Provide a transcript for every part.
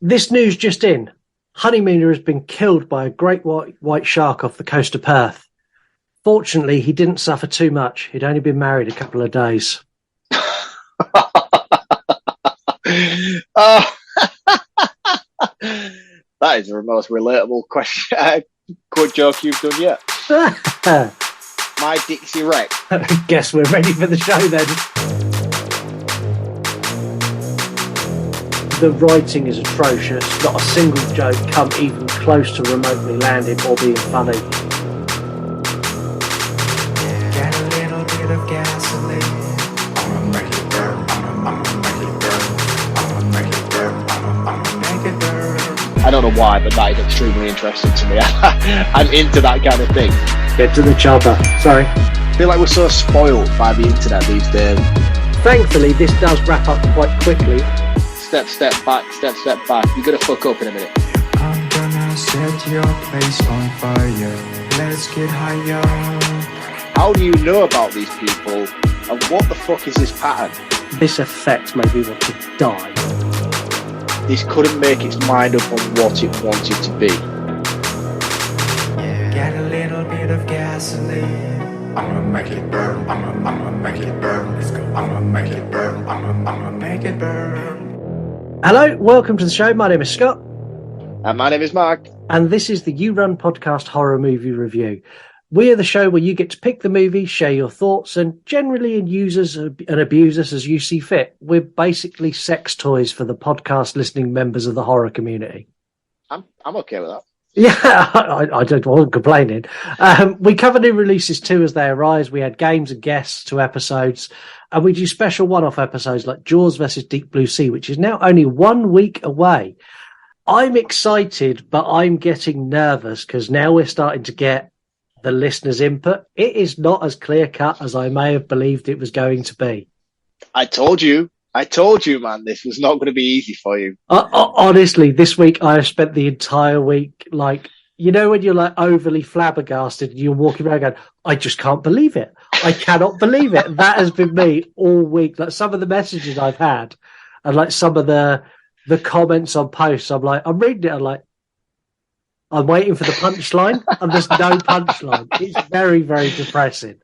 This news just in. Honeymooner has been killed by a great white shark off the coast of Perth. Fortunately, he didn't suffer too much. He'd only been married a couple of days. That is the most relatable question, good joke you've done yet. My Dixie wreck. Guess we're ready for the show then. The writing is atrocious. Not a single joke come even close to remotely landing or being funny. Get a little bit of gasoline. I'ma make it burn. I'ma make it burn. I'ma make it burn. I'ma make it burn. I don't know why, but that is extremely interesting to me. I'm into that kind of thing. Get to the chopper. Sorry. I feel like we're so spoiled by the internet these days. Thankfully, this does wrap up quite quickly. Step back. You're gonna fuck up in a minute. I'm gonna set your place on fire. Let's get higher. How do you know about these people? And what the fuck is this pattern? This effect made me want to die. This couldn't make its mind up on what it wanted to be. Get a little bit of gasoline. I'ma make it burn. I'ma make it burn. Let's go. I'ma make it burn. I'ma make it burn. Hello, welcome to the show. My name is Scott. And my name is Mark. And this is the You Run Podcast Horror Movie Review. We are the show where you get to pick the movie, share your thoughts, and generally use us and abuse us as you see fit. We're basically sex toys for the podcast listening members of the horror community. I'm okay with that. Yeah, I wasn't complaining. We cover new releases too as they arise. We add games and guests to episodes, and we do special one-off episodes like Jaws vs. Deep Blue Sea, which is now only 1 week away. I'm excited, but I'm getting nervous because now we're starting to get the listeners' input. It is not as clear-cut as I may have believed it was going to be. I told you, man, this was not going to be easy for you. Honestly, this week I have spent the entire week, like, you know, when you're like overly flabbergasted and you're walking around going, I just can't believe it. I cannot believe it. That has been me all week. Like some of the messages I've had and like some of the comments on posts, I'm reading it, I'm waiting for the punchline and there's no punchline. It's very, very depressing.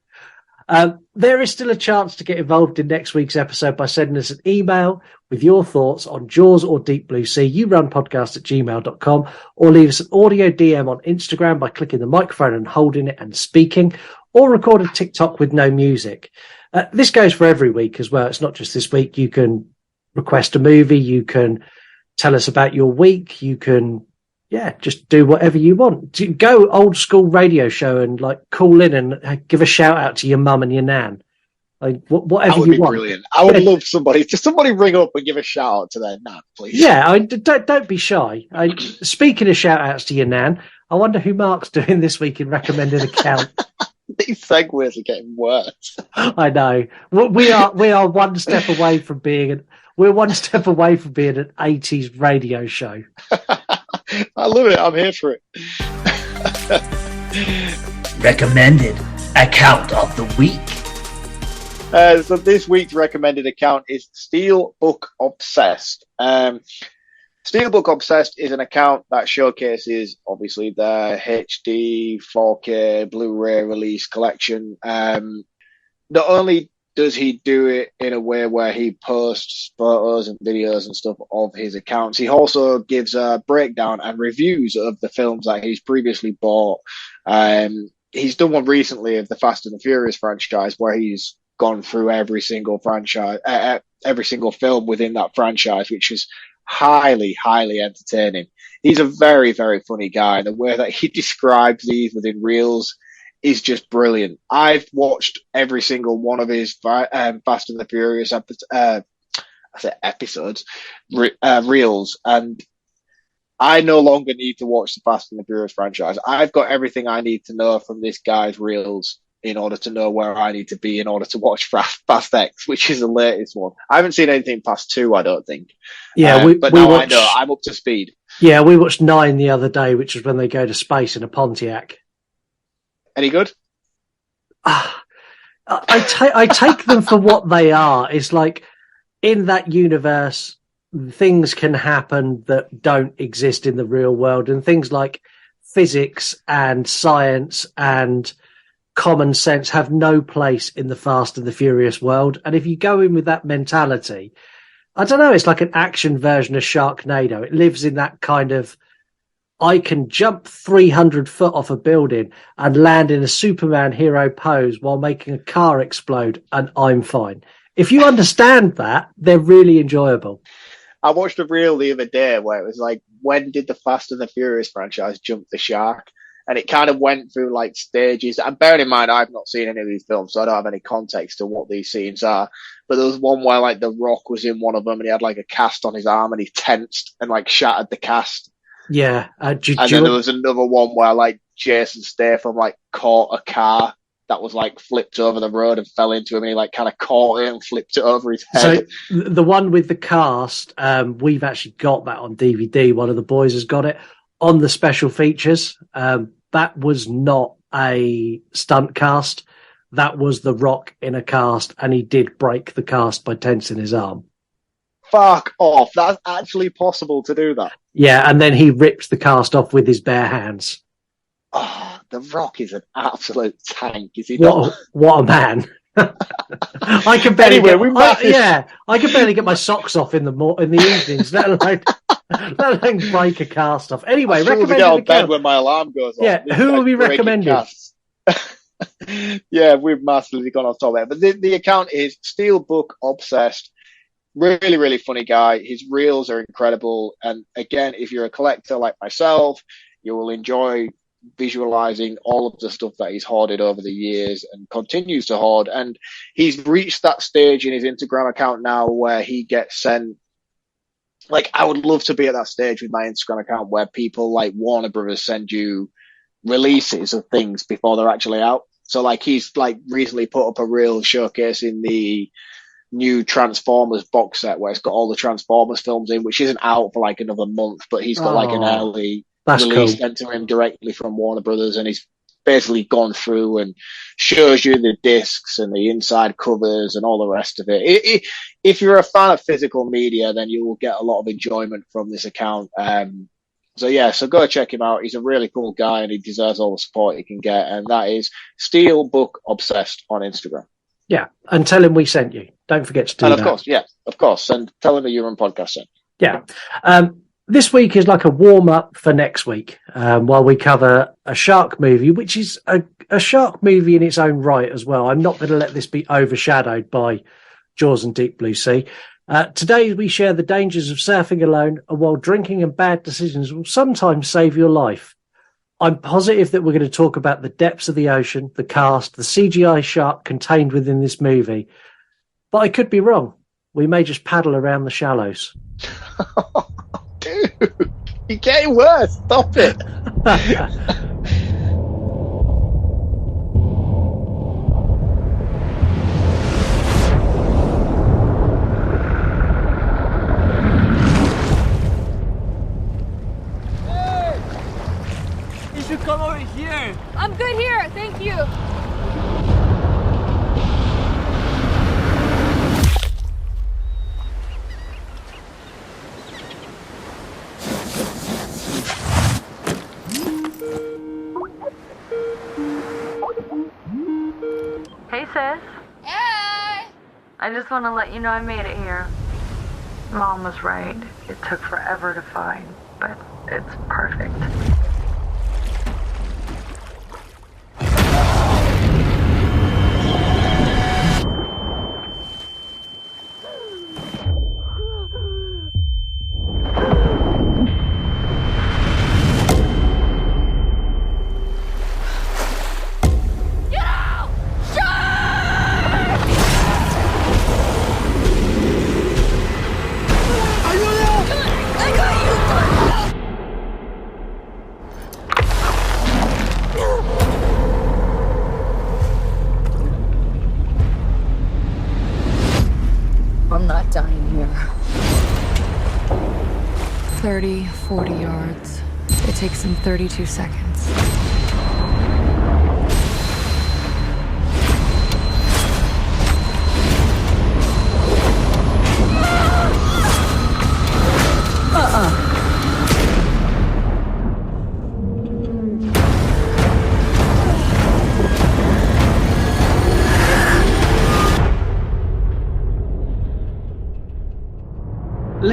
There is still a chance to get involved in next week's episode by sending us an email with your thoughts on Jaws or Deep Blue Sea, yourunpodcast@gmail.com, or leave us an audio DM on Instagram by clicking the microphone and holding it and speaking, or record a TikTok with no music. This goes for every week as well. It's not just this week. You can request a movie. You can tell us about your week. You can just do whatever you want. Go old school radio show and like call in and give a shout out to your mum and your nan. Like whatever you want. That would be brilliant. I would love somebody ring up and give a shout out to their nan, please. Yeah, don't be shy. Speaking of shout outs to your nan, I wonder who Mark's doing this week in recommended account. These segues are getting worse. I know. We are one step away from being an 80s radio show. I love it. I'm here for it. Recommended account of the week. So this week's recommended account is Steelbook Obsessed. Steelbook Obsessed is an account that showcases, obviously, the HD 4K Blu-ray release collection. Not only does he do it in a way where he posts photos and videos and stuff of his accounts, he also gives a breakdown and reviews of the films that he's previously bought. He's done one recently of the Fast and the Furious franchise where he's gone through every single franchise, every single film within that franchise, which is highly, highly entertaining. He's a very, very funny guy. The way that he describes these within reels is just brilliant. I've watched every single one of his Fast and the Furious episodes, reels, and I no longer need to watch the Fast and the Furious franchise. I've got everything I need to know from this guy's reels in order to know where I need to be in order to watch Fast X, which is the latest one. I haven't seen anything past 2, I don't think. Yeah, but now I know. I'm up to speed. Yeah, we watched 9 the other day, which is when they go to space in a Pontiac. Any good? I take them for what they are. It's like in that universe, things can happen that don't exist in the real world, and things like physics and science and common sense have no place in the Fast and the Furious world. And if you go in with that mentality, I don't know, it's like an action version of Sharknado. It lives in that kind of, I can jump 300 foot off a building and land in a Superman hero pose while making a car explode, and I'm fine. If you understand that, they're really enjoyable. I watched a reel the other day where it was like, when did the Fast and the Furious franchise jump the shark? And it kind of went through like stages. And bearing in mind, I've not seen any of these films, so I don't have any context to what these scenes are. But there was one where like The Rock was in one of them and he had like a cast on his arm and he tensed and like shattered the cast. Yeah. And then there was another one where like Jason Statham like caught a car that was like flipped over the road and fell into him, and he like kind of caught it and flipped it over his head. So the one with the cast, we've actually got that on DVD. One of the boys has got it on the special features. That was not a stunt cast. That was The Rock in a cast, and he did break the cast by tensing his arm. Fuck off. That's actually possible to do that. Yeah, and then he ripped the cast off with his bare hands. Oh, The Rock is an absolute tank, is he not? What a man. I can barely I can barely get my socks off in the evenings, let alone break a cast off. Anyway, recommend get out of bed when my alarm goes off. Yeah, who will be recommending? Yeah, we've massively gone off top of it. But the account is Steelbook Obsessed. Really, really funny guy. His reels are incredible. And again, if you're a collector like myself, you will enjoy visualizing all of the stuff that he's hoarded over the years and continues to hoard. And he's reached that stage in his Instagram account now where he gets sent, like, I would love to be at that stage with my Instagram account where people like Warner Brothers send you releases of things before they're actually out. So like he's like recently put up a reel showcasing the new Transformers box set where it's got all the Transformers films in, which isn't out for like another month, but he's got like an early release sent to him directly from Warner Brothers, and he's basically gone through and shows you the discs and the inside covers and all the rest of it. If you're a fan of physical media, then you will get a lot of enjoyment from this account. So go check him out. He's a really cool guy and he deserves all the support he can get. And that is Steelbook Obsessed on Instagram. Yeah, and tell him we sent you. Don't forget to do that. And of course. And tell him that you're on podcast sent. Yeah. This week is like a warm-up for next week, while we cover a shark movie, which is a shark movie in its own right as well. I'm not going to let this be overshadowed by Jaws and Deep Blue Sea. Today, we share the dangers of surfing alone, and while drinking and bad decisions will sometimes save your life. I'm positive that we're going to talk about the depths of the ocean, the cast, the CGI shark contained within this movie. But I could be wrong. We may just paddle around the shallows. Dude, you're getting worse. Stop it. Hey! You should come over here. I'm good here, thank you. Hey sis, Hey! I just want to let you know I made it here. Mom was right. It took forever to find, but it's perfect. I'm not dying here. 30, 40 yards. It takes him 32 seconds.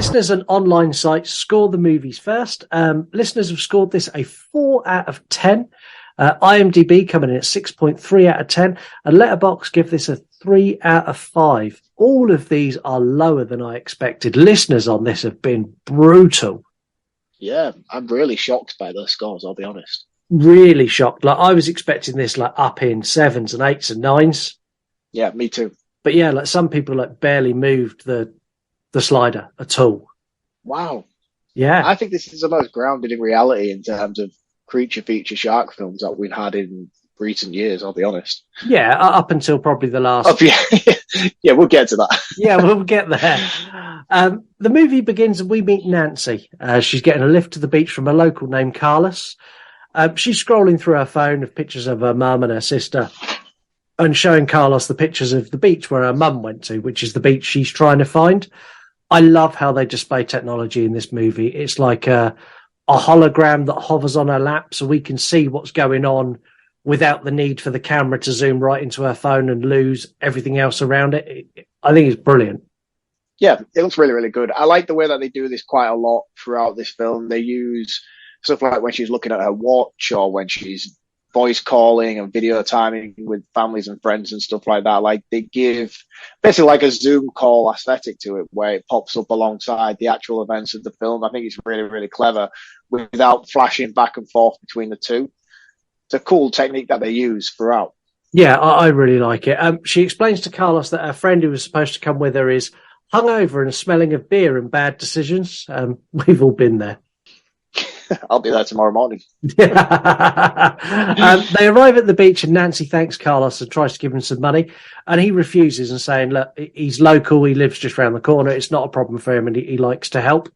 listeners and online sites score the movies first. Listeners have scored this a 4 out of 10. IMDb coming in at 6.3 out of 10. And Letterboxd give this a 3 out of 5. All of these are lower than I expected. Listeners on this have been brutal. Yeah, I'm really shocked by those scores, I'll be honest. Really shocked. Like, I was expecting this like up in 7s and 8s and 9s. Yeah, me too. But yeah, like some people like barely moved the slider at all. Wow. Yeah. I think this is the most grounded in reality in terms of creature feature shark films that we've had in recent years, I'll be honest. Yeah, up until probably the last... Oh, yeah. Yeah, we'll get to that. Yeah, we'll get there. The movie begins and we meet Nancy. She's getting a lift to the beach from a local named Carlos. She's scrolling through her phone of pictures of her mum and her sister and showing Carlos the pictures of the beach where her mum went to, which is the beach she's trying to find. I love how they display technology in this movie. It's like a hologram that hovers on her lap so we can see what's going on without the need for the camera to zoom right into her phone and lose everything else around it. I think it's brilliant. Yeah, it looks really, really good. I like the way that they do this quite a lot throughout this film. They use stuff like when she's looking at her watch or when she's voice calling and video timing with families and friends and stuff like that. Like they give basically like a Zoom call aesthetic to it where it pops up alongside the actual events of the film. I think it's really, really clever without flashing back and forth between the two. It's a cool technique that they use throughout. Yeah, I really like it. She explains to Carlos that her friend who was supposed to come with her is hungover and smelling of beer and bad decisions. We've all been there. I'll be there tomorrow morning. They arrive at the beach and Nancy thanks Carlos and tries to give him some money. And he refuses and saying, look, he's local. He lives just around the corner. It's not a problem for him and he likes to help.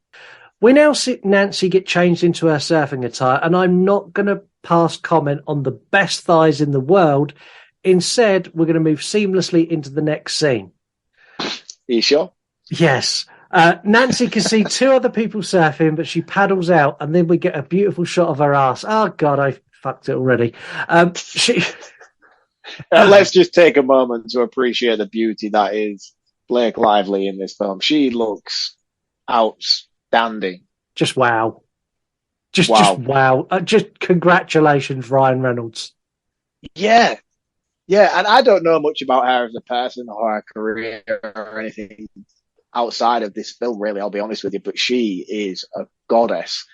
We now see Nancy get changed into her surfing attire. And I'm not going to pass comment on the best thighs in the world. Instead, we're going to move seamlessly into the next scene. Are you sure? Yes. Nancy can see two other people surfing, but she paddles out, and then we get a beautiful shot of her ass. Oh, God, I fucked it already. Let's just take a moment to appreciate the beauty that is Blake Lively in this film. She looks outstanding. Just wow. Just wow. Just congratulations, Ryan Reynolds. Yeah. Yeah, and I don't know much about her as a person or her career or anything outside of this film, really, I'll be honest with you, but she is a goddess.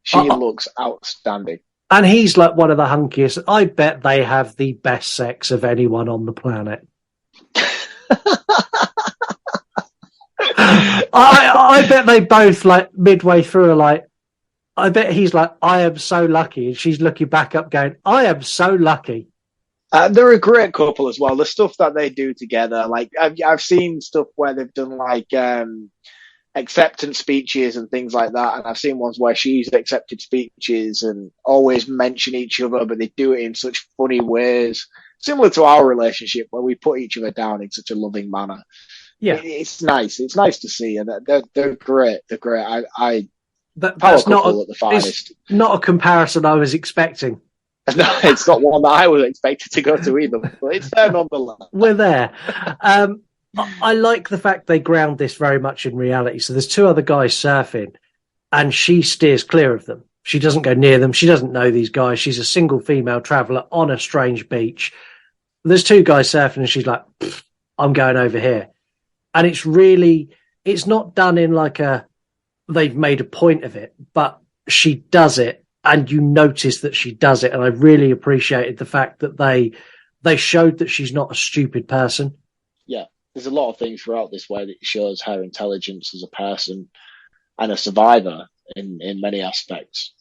She looks outstanding. And he's like one of the hunkiest. I bet they have the best sex of anyone on the planet. I bet they both, like, midway through are like, I bet he's like, I am so lucky. And she's looking back up going, I am so lucky. They're a great couple as well. The stuff that they do together, like I've seen stuff where they've done like acceptance speeches and things like that, and I've seen ones where she's accepted speeches and always mention each other, but they do it in such funny ways, similar to our relationship where we put each other down in such a loving manner. Yeah, it's nice. It's nice to see, and they're great. They're great. That's not at the finest. It's not a comparison I was expecting. No, it's not one that I was expected to go to either, but it's there nonetheless. We're there. I like the fact they ground this very much in reality. So there's two other guys surfing and she steers clear of them. She doesn't go near them. She doesn't know these guys. She's a single female traveller on a strange beach. There's two guys surfing and she's like, I'm going over here. And it's not done in like they've made a point of it, but she does it. And you notice that she does it. And I really appreciated the fact that they showed that she's not a stupid person. Yeah, there's a lot of things throughout this way that shows her intelligence as a person and a survivor in many aspects.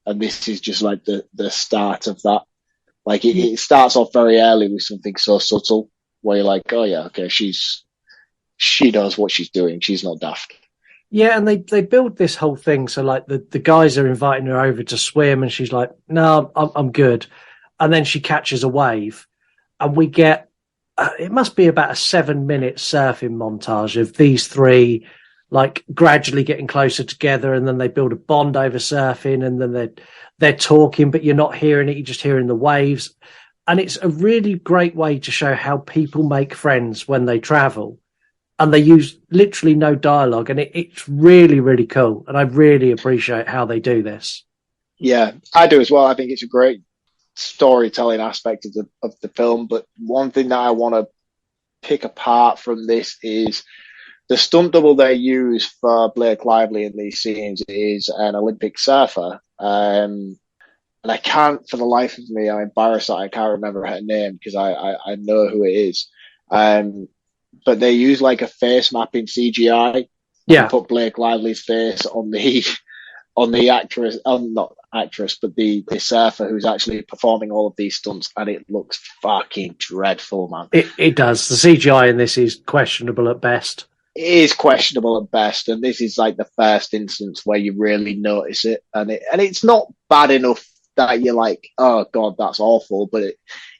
And this is just like the start of that. Like it starts off very early with something so subtle where you're like, oh yeah, okay, she knows what she's doing. She's not daft. Yeah, and they build this whole thing. So, like, the guys are inviting her over to swim, and she's like, no, I'm good. And then she catches a wave, and we get, it must be about a 7-minute surfing montage of these three, like, gradually getting closer together, and then they build a bond over surfing, and then they're talking, but you're not hearing it, you're just hearing the waves. And it's a really great way to show how people make friends when they travel. and they use literally no dialogue, and it's really, really cool. And I really appreciate how they do this. Yeah, I do as well. I think it's a great storytelling aspect of the film. But one thing that I want to pick apart from this is the stunt double they use for Blake Lively in these scenes is an Olympic surfer. And I can't, for the life of me, I'm embarrassed that I can't remember her name because I know who it is. But they use like a face mapping CGI Yeah. to put Blake Lively's face on the actress, not actress, but the surfer who's actually performing all of these stunts, and it looks fucking dreadful, man. It does. The CGI in this is questionable at best. It is questionable at best, and this is like the first instance where you really notice it, and it's not bad enough that you're like, oh god, that's awful, but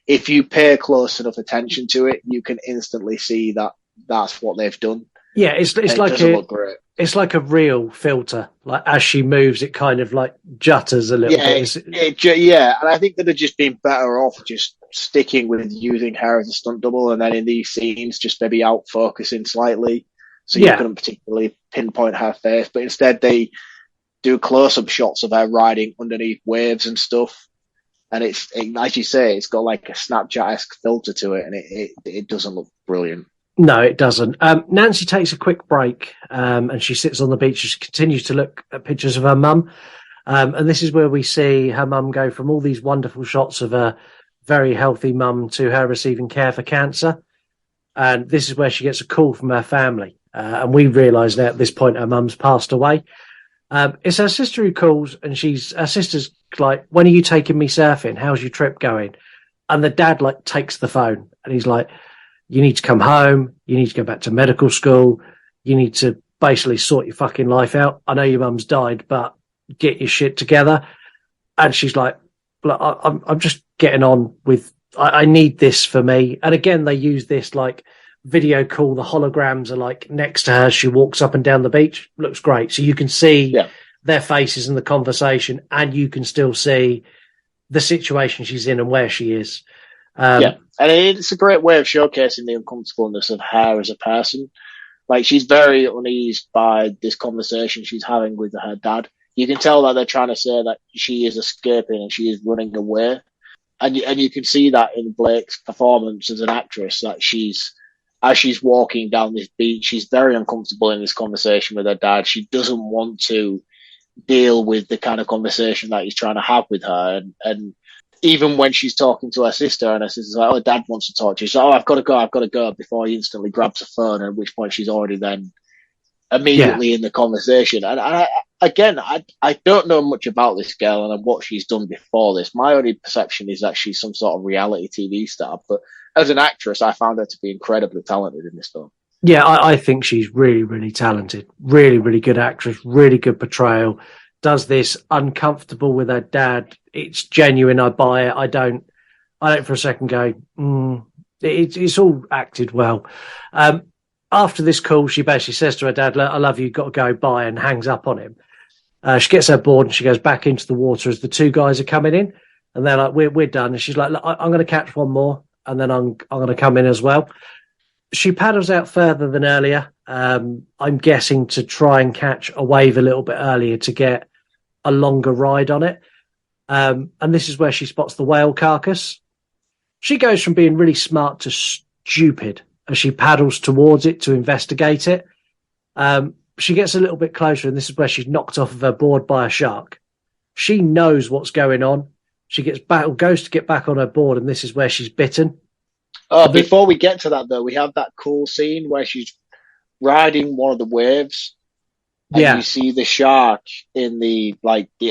if you pay close enough attention to it, you can instantly see that that's what they've done. Yeah, it's it like doesn't look great. It's like a real filter. Like as she moves, it kind of like jutters a little bit. Yeah, and I think they'd have just been better off just sticking with using her as a stunt double, and then in these scenes, just maybe out focusing slightly, so you couldn't particularly pinpoint her face. But instead, they do close-up shots of her riding underneath waves and stuff, and it's as you say, it's got like a Snapchat-esque filter to it, and it doesn't look brilliant. No, it doesn't. Nancy takes a quick break, and she sits on the beach and she continues to look at pictures of her mum. And this is where we see her mum go from all these wonderful shots of a very healthy mum to her receiving care for cancer. And this is where she gets a call from her family. And we realise that at this point her mum's passed away. It's her sister who calls, and her sister's like, when are you taking me surfing? How's your trip going? And the dad like takes the phone and he's like, you need to come home. You need to go back to medical school. You need to basically sort your fucking life out. I know your mum's died, but get your shit together. And she's like, look, I'm just getting on with, I need this for me. And again, they use this like video call. The holograms are like next to her. She walks up and down the beach. Looks great. So you can see their faces in the conversation, and you can still see the situation she's in and where she is. And it's a great way of showcasing the uncomfortableness of her as a person. Like, she's very uneased by this conversation she's having with her dad. You can tell that they're trying to say that she is escaping and she is running away. And you can see that in Blake's performance as an actress, that as she's walking down this beach, she's very uncomfortable in this conversation with her dad. She doesn't want to deal with the kind of conversation that he's trying to have with her. And even when she's talking to her sister, and her sister's like, oh, dad wants to talk to you. She's like, oh, I've got to go, before he instantly grabs a phone, at which point she's already then immediately in the conversation. And I don't know much about this girl and what she's done before this. My only perception is that she's some sort of reality TV star. But as an actress, I found her to be incredibly talented in this film. Yeah, I think she's really, really talented. Really, really good actress. Really good portrayal. Does this uncomfortable with her dad. It's genuine. I buy it. I don't for a second go, it's all acted well. After this call, she basically says to her dad, I love you, got to go, bye, and hangs up on him. She gets her board and she goes back into the water as the two guys are coming in, and they're like, we're done. And she's like, look, I'm going to catch one more, and then I'm going to come in as well. She paddles out further than earlier. I'm guessing to try and catch a wave a little bit earlier to get a longer ride on it. And this is where she spots the whale carcass. She goes from being really smart to stupid as she paddles towards it to investigate it. She gets a little bit closer, and this is where she's knocked off of her board by a shark. She knows what's going on. She goes to get back on her board, and this is where she's bitten. Oh, before we get to that, though, we have that cool scene where she's riding one of the waves, and you see the shark in the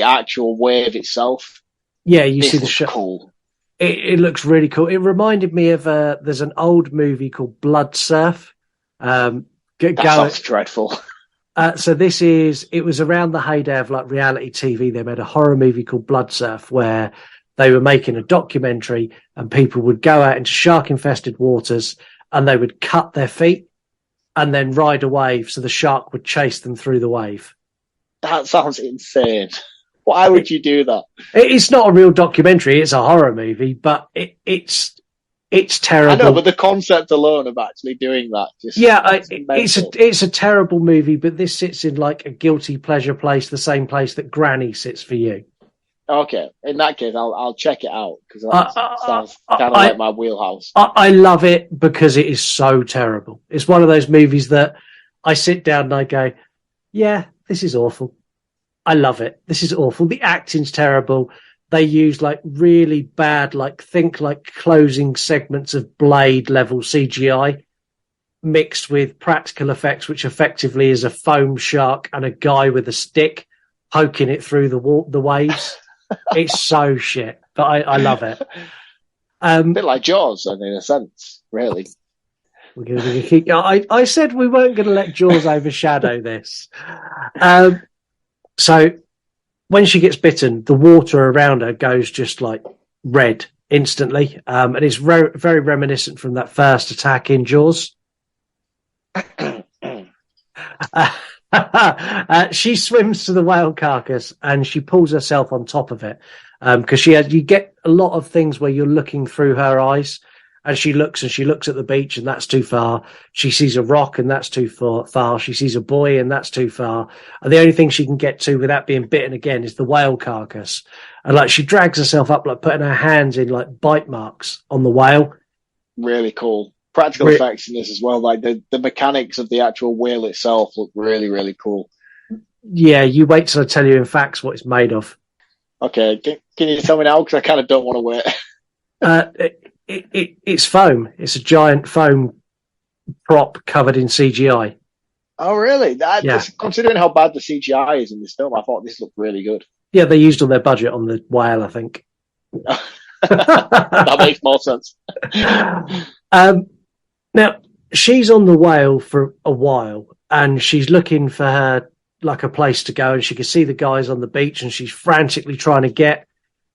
actual wave itself. Yeah, you see the shark. Cool. It looks really cool. It reminded me of there's an old movie called Blood Surf. That sounds dreadful. So it was around the heyday of like reality TV. They made a horror movie called Blood Surf where they were making a documentary, and people would go out into shark infested waters and they would cut their feet and then ride a wave so the shark would chase them through the wave. That sounds insane. Why would you do that? It's not a real documentary. It's a horror movie, but it's It's I terrible. know, but the concept alone of actually doing that, just it's a terrible movie, but this sits in like a guilty pleasure place, the same place that Granny sits for you. okay. In that case, I'll check it out because that sounds kind of like my wheelhouse. I love it because it is so terrible. It's one of those movies that I sit down and I go, yeah, this is awful. I love it. This is awful. The acting's terrible. They use like really bad, think closing segments of Blade level CGI mixed with practical effects, which effectively is a foam shark and a guy with a stick poking it through the waves. It's so shit, but I love it. A bit like Jaws, in a sense, really. We're going to keep. I said we weren't going to let Jaws overshadow this. So when she gets bitten, the water around her goes just like red instantly, and it's very reminiscent from that first attack in Jaws. She swims to the whale carcass and she pulls herself on top of it because you get a lot of things where you're looking through her eyes, and she looks at the beach and that's too far. She sees a rock and that's too far. She sees a buoy and that's too far. And the only thing she can get to without being bitten again is the whale carcass. And like she drags herself up, like putting her hands in like bite marks on the whale. Really cool. Practical effects in this as well. Like the mechanics of the actual whale itself look really, really cool. Yeah, you wait till I tell you in facts what it's made of. Okay, can you tell me now? Because I kind of don't want to wait. It's foam. It's a giant foam prop covered in CGI. Oh, really? Yeah. Considering how bad the CGI is in this film, I thought this looked really good. Yeah, they used all their budget on the whale, I think. That makes more sense. Now, she's on the whale for a while, and she's looking for her like a place to go, and she can see the guys on the beach, and she's frantically trying to get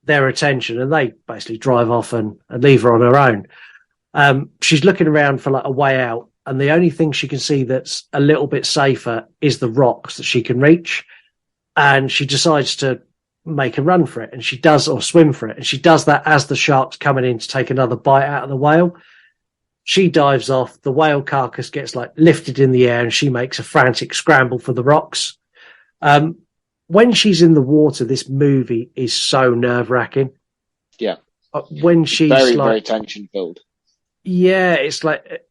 their attention, and they basically drive off and leave her on her own. She's looking around for like a way out, and the only thing she can see that's a little bit safer is the rocks that she can reach, and she decides to make a run for it, and she does, or swim for it, and she does that as the shark's coming in to take another bite out of the whale. She dives off, the whale carcass gets like lifted in the air, and she makes a frantic scramble for the rocks. When she's in the water, this movie is so nerve-wracking. Yeah. When she's very tension-filled. Yeah, it's like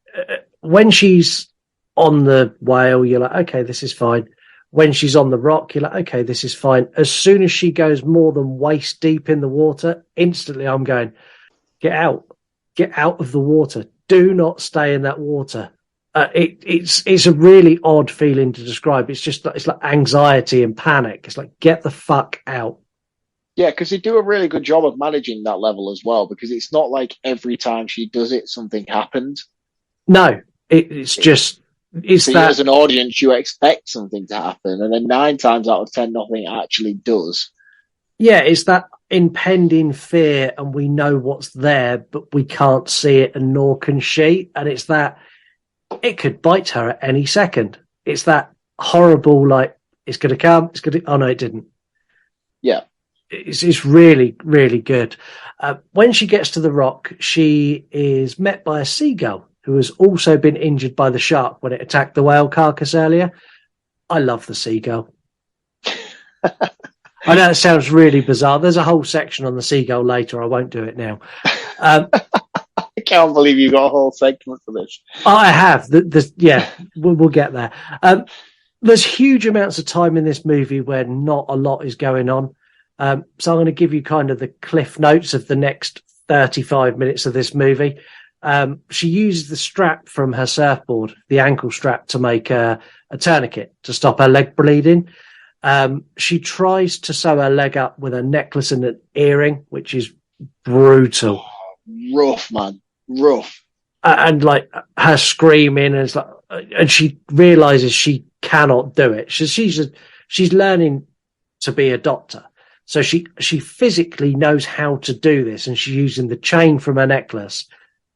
when she's on the whale, you're like, okay, this is fine. When she's on the rock, you're like, okay, this is fine. As soon as she goes more than waist deep in the water, instantly I'm going, get out of the water. Do not stay in that water. It's a really odd feeling to describe. It's like anxiety and panic. It's like, get the fuck out. Yeah, because they do a really good job of managing that level as well, because it's not like every time she does it, something happens. No, it's so that as an audience, you expect something to happen, and then 9 times out of 10, nothing actually does. Yeah, it's that impending fear, and we know what's there, but we can't see it, and nor can she. And it's that it could bite her at any second. It's that horrible, like, it's going to come, oh no, it didn't. Yeah. It's really, really good. When she gets to the rock, she is met by a seagull who has also been injured by the shark when it attacked the whale carcass earlier. I love the seagull. I know it sounds really bizarre. There's a whole section on the seagull later. I won't do it now. I can't believe you got a whole segment for this. I have. Yeah, we'll get there. There's huge amounts of time in this movie where not a lot is going on. So I'm going to give you kind of the cliff notes of the next 35 minutes of this movie. She uses the strap from her surfboard, the ankle strap, to make a tourniquet to stop her leg bleeding. She tries to sew her leg up with a necklace and an earring, which is brutal. Rough, man. Rough. And like her screaming, and it's like, and she realizes she cannot do it. She's learning to be a doctor. So she physically knows how to do this, and she's using the chain from her necklace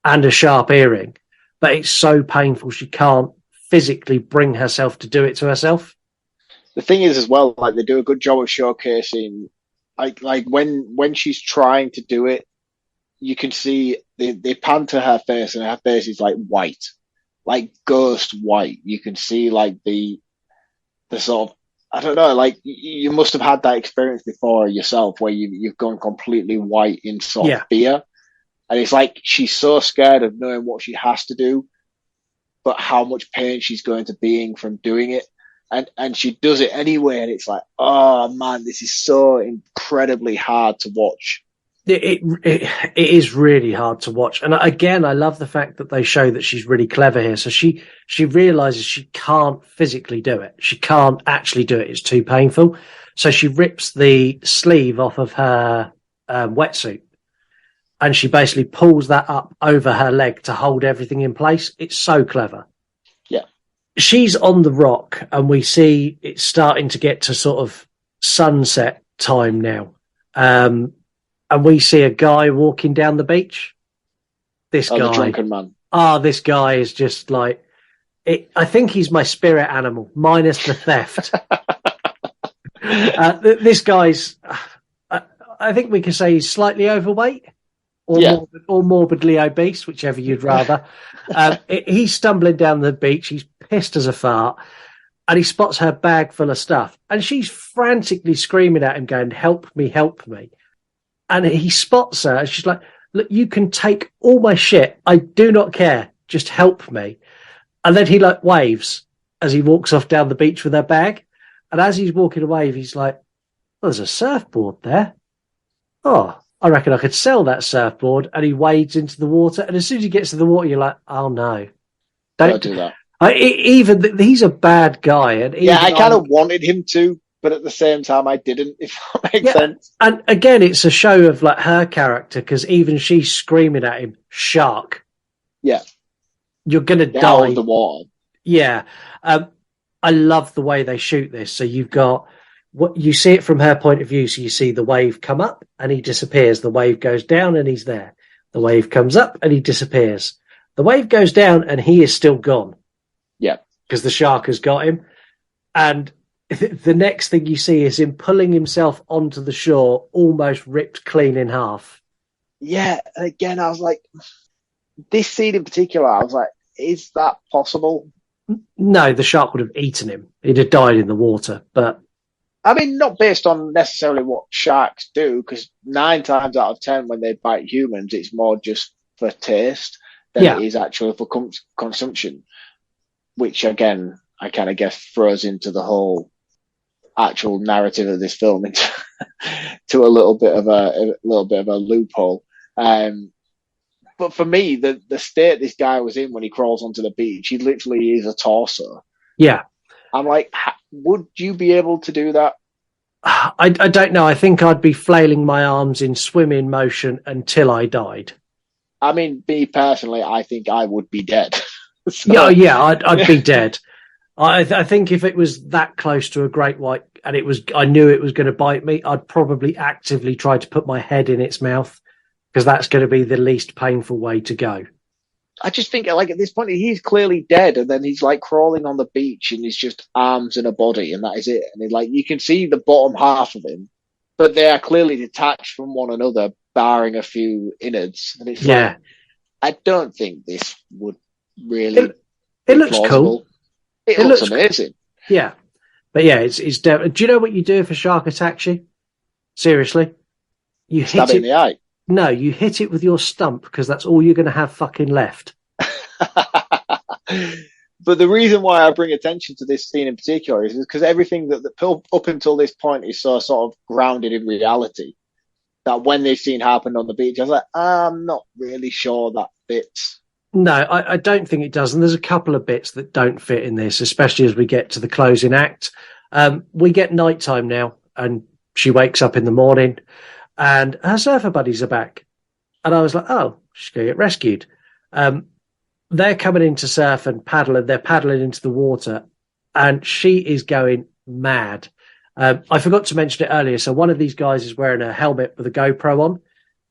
and a sharp earring, but it's so painful she can't physically bring herself to do it to herself. The thing is as well, like, they do a good job of showcasing, like when she's trying to do it, you can see they pan to her face, and her face is like white, like ghost white. You can see like the sort of, I don't know, like you must have had that experience before yourself, where you've gone completely white in sort of fear, and it's like she's so scared of knowing what she has to do, but how much pain she's going to be in from doing it. And she does it anyway, and it's like, oh man, this is so incredibly hard to watch. It is really hard to watch. And again, I love the fact that they show that she's really clever here. So she realizes she can't physically do it. She can't actually do it. It's too painful. So she rips the sleeve off of her wetsuit, and she basically pulls that up over her leg to hold everything in place. It's so clever. Yeah. She's on the rock, and we see it's starting to get to sort of sunset time now. And we see a guy walking down the beach. This guy, the drunken man. This guy is just like, I think he's my spirit animal, minus the theft. This guy's, I think we can say he's slightly overweight or morbidly obese, whichever you'd rather. He's stumbling down the beach. He's pissed as a fart, and he spots her bag full of stuff, and she's frantically screaming at him, going, "Help me, help me." And he spots her, and she's like, "Look, you can take all my shit. I do not care. Just help me." And then he like waves as he walks off down the beach with her bag. And as he's walking away, he's like, "Oh, there's a surfboard there. Oh, I reckon I could sell that surfboard." And he wades into the water. And as soon as he gets to the water, you're like, "Oh no, don't do that." He's a bad guy. And I kind of wanted him to, but at the same time, I didn't, if that makes sense. And again, it's a show of like her character, because even she's screaming at him, "Shark. Yeah. You're going to die." Out of the water. Yeah. I love the way they shoot this. So you've got what you see it from her point of view. So you see the wave come up and he disappears. The wave goes down and he's there. The wave comes up and he disappears. The wave goes down and he is still gone. Yeah. Because the shark has got him. And the next thing you see is him pulling himself onto the shore, almost ripped clean in half. Yeah. And again, I was like, this scene in particular, I was like, is that possible? No, the shark would have eaten him. He'd have died in the water. But I mean, not based on necessarily what sharks do, because 9 times out of 10 when they bite humans, it's more just for taste than it is actually for consumption, which again, I kind of guess throws into the whole actual narrative of this film into to a little bit of a loophole. But for me, the state this guy was in when he crawls onto the beach, he literally is a torso. Yeah. I'm like, would you be able to do that? I don't know. I think I'd be flailing my arms in swimming motion until I died. I mean, me personally, I think I would be dead. So... I'd be dead. I think if it was that close to a great white and I knew it was going to bite me, I'd probably actively try to put my head in its mouth, because that's going to be the least painful way to go. I just think, like, at this point, he's clearly dead, and then he's like crawling on the beach, and he's just arms and a body, and that is it. And like, you can see the bottom half of him, but they are clearly detached from one another, barring a few innards. And it's like, I don't think this would really. It looks plausible. cool. It looks amazing. Yeah, but yeah, it's do you know what you do if a shark attacks you? Seriously, you stab it in the eye. No, you hit it with your stump, because that's all you're going to have fucking left. But the reason why I bring attention to this scene in particular is because everything that up until this point is so sort of grounded in reality, that when this scene happened on the beach, I was like, I'm not really sure that fits. No, I don't think it does. And there's a couple of bits that don't fit in this, especially as we get to the closing act. We get nighttime now, and she wakes up in the morning, and her surfer buddies are back. And I was like, oh, she's going to get rescued. They're coming in to surf and paddle, and they're paddling into the water, and she is going mad. I forgot to mention it earlier. So one of these guys is wearing a helmet with a GoPro on,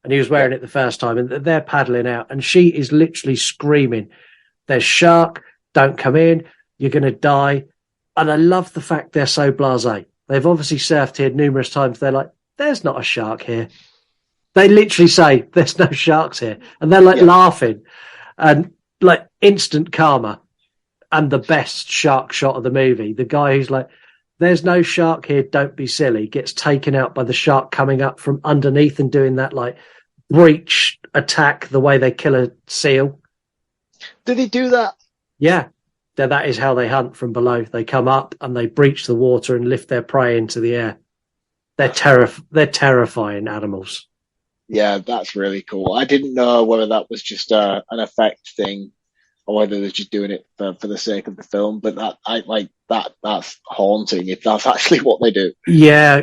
and he was wearing it the first time, and they're paddling out, and she is literally screaming, "There's shark, don't come in, you're going to die." And I love the fact they're so blasé. They've obviously surfed here numerous times. They're like, there's not a shark here. They literally say there's no sharks here, and they're like laughing, and like instant karma, and the best shark shot of the movie. The guy who's like, "There's no shark here, don't be silly," gets taken out by the shark coming up from underneath and doing that like breach attack, the way they kill a seal. Did he do that? Yeah. That is how they hunt from below. They come up and they breach the water and lift their prey into the air. They're terrifying animals. Yeah, that's really cool. I didn't know whether that was just an effect thing or whether they're just doing it for the sake of the film. But that's haunting if that's actually what they do. Yeah,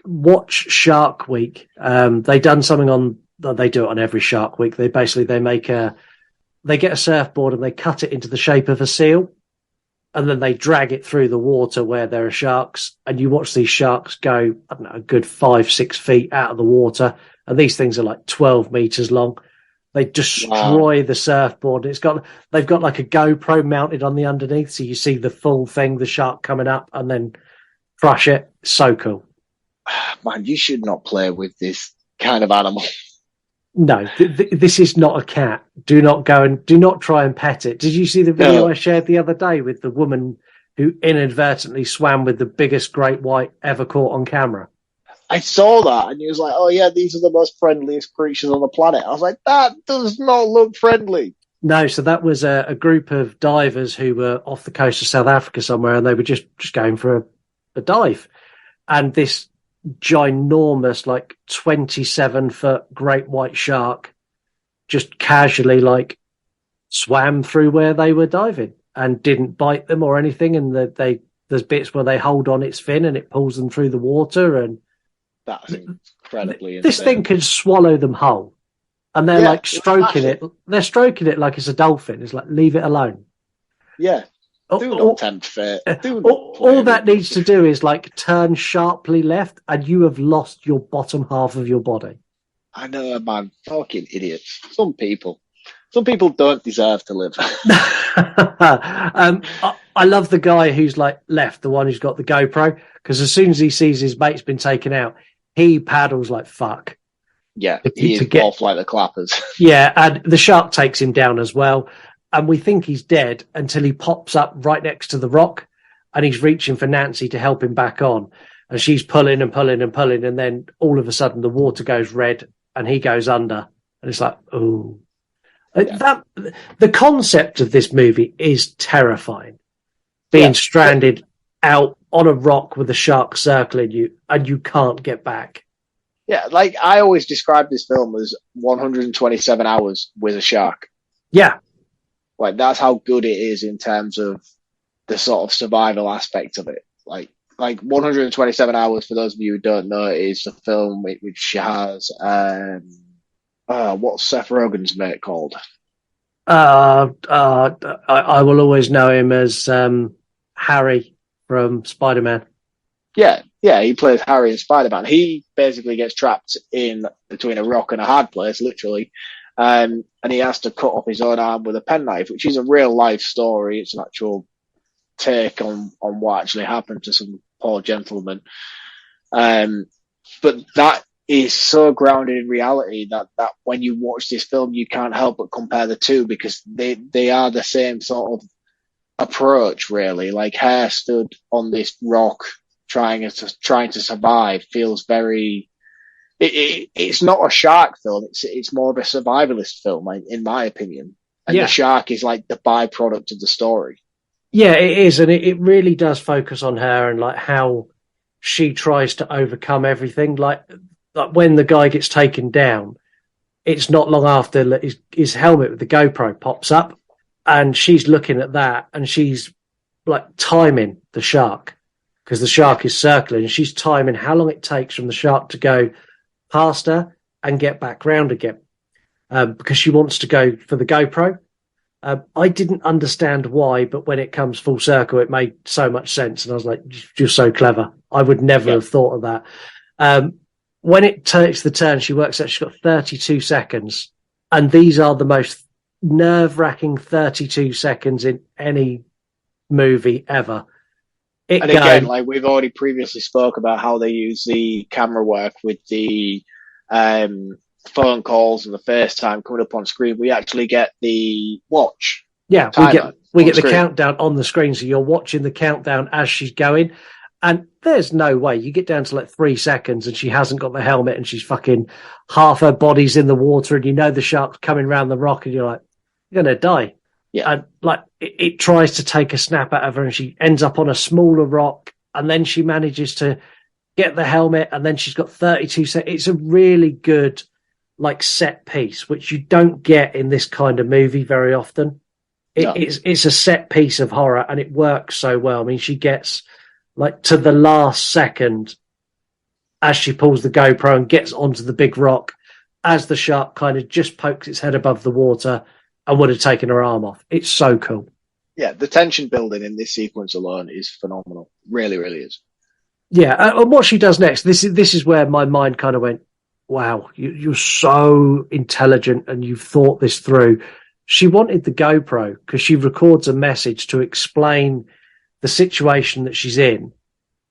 watch Shark Week. They done something on. They do it on every Shark Week. They get a surfboard and they cut it into the shape of a seal, and then they drag it through the water where there are sharks, and you watch these sharks go, I don't know, a good 5-6 feet out of the water, and these things are like 12 meters long. They destroy the surfboard. They've got like a GoPro mounted on the underneath, so you see the full thing, the shark coming up, and then crush it. So cool. Man, you should not play with this kind of animal. No, this is not a cat. Do not try and pet it. Did you see the video I shared the other day with the woman who inadvertently swam with the biggest great white ever caught on camera? I saw that, and he was like, "Oh yeah, these are the most friendliest creatures on the planet." I was like, "That does not look friendly." No, so that was a group of divers who were off the coast of South Africa somewhere, and they were just going for a dive, and this ginormous, like 27-foot great white shark just casually like swam through where they were diving and didn't bite them or anything. And there's bits where they hold on its fin and it pulls them through the water. And that's incredibly this insane. thing can swallow them whole. And they're like stroking it. They're stroking it like it's a dolphin. It's like, leave it alone. Yeah. Do not tempt fate. All that needs to do is like turn sharply left, and you have lost your bottom half of your body. I know, man. Fucking idiots. Some people don't deserve to live. I love the guy who's like left, the one who's got the GoPro, because as soon as he sees his mate's been taken out, he paddles like fuck. Yeah, he is off like the clappers. Yeah, and the shark takes him down as well. And we think he's dead until he pops up right next to the rock, and he's reaching for Nancy to help him back on. And she's pulling and pulling and pulling. And then all of a sudden the water goes red and he goes under. And it's like, oh, the concept of this movie is terrifying. Being stranded out on a rock with a shark circling you and you can't get back. Yeah. Like I always describe this film as 127 hours with a shark. Yeah. Like that's how good it is in terms of the sort of survival aspect of it. Like 127 hours, for those of you who don't know, is the film which has what's Seth Rogen's mate called? I will always know him as Harry from Spider-Man. Yeah, he plays Harry in Spider-Man. He basically gets trapped in between a rock and a hard place, literally. And he has to cut off his own arm with a penknife, which is a real life story. It's an actual take on what actually happened to some poor gentleman. But that is so grounded in reality that when you watch this film, you can't help but compare the two, because they are the same sort of approach, really. Like Hare stood on this rock trying to survive feels very... It's not a shark film. It's more of a survivalist film, in my opinion. And the shark is like the byproduct of the story. Yeah, it is, and it really does focus on her and like how she tries to overcome everything. Like when the guy gets taken down, it's not long after his helmet with the GoPro pops up, and she's looking at that, and she's like timing the shark, because the shark is circling, and she's timing how long it takes from the shark to go past her and get back round again, because she wants to go for the GoPro. I didn't understand why, but when it comes full circle, it made so much sense. And I was like, you're so clever. I would never have thought of that. When it takes the turn, she works out she's got 32 seconds. And these are the most nerve-wracking 32 seconds in any movie ever. Again, like we've already previously spoke about how they use the camera work with the phone calls and the FaceTime coming up on screen, we actually get the watch. Yeah, timer we on get the screen. countdown on the screen, so you're watching the countdown as she's going. And there's no way you get down to like 3 seconds and she hasn't got the helmet and she's fucking half her body's in the water and you know the shark's coming around the rock and you're like, you're going to die. Yeah. And like it tries to take a snap out of her and she ends up on a smaller rock and then she manages to get the helmet and then she's got 32 seconds. It's a really good like set piece, which you don't get in this kind of movie very often. No. It's a set piece of horror and it works so well. I mean, she gets like to the last second as she pulls the GoPro and gets onto the big rock as the shark kind of just pokes its head above the water and would have taken her arm off. It's so cool. Yeah, the tension building in this sequence alone is phenomenal. Really, really is. Yeah, and what she does next, this is where my mind kind of went, wow, you're so intelligent and you've thought this through. She wanted the GoPro because she records a message to explain the situation that she's in.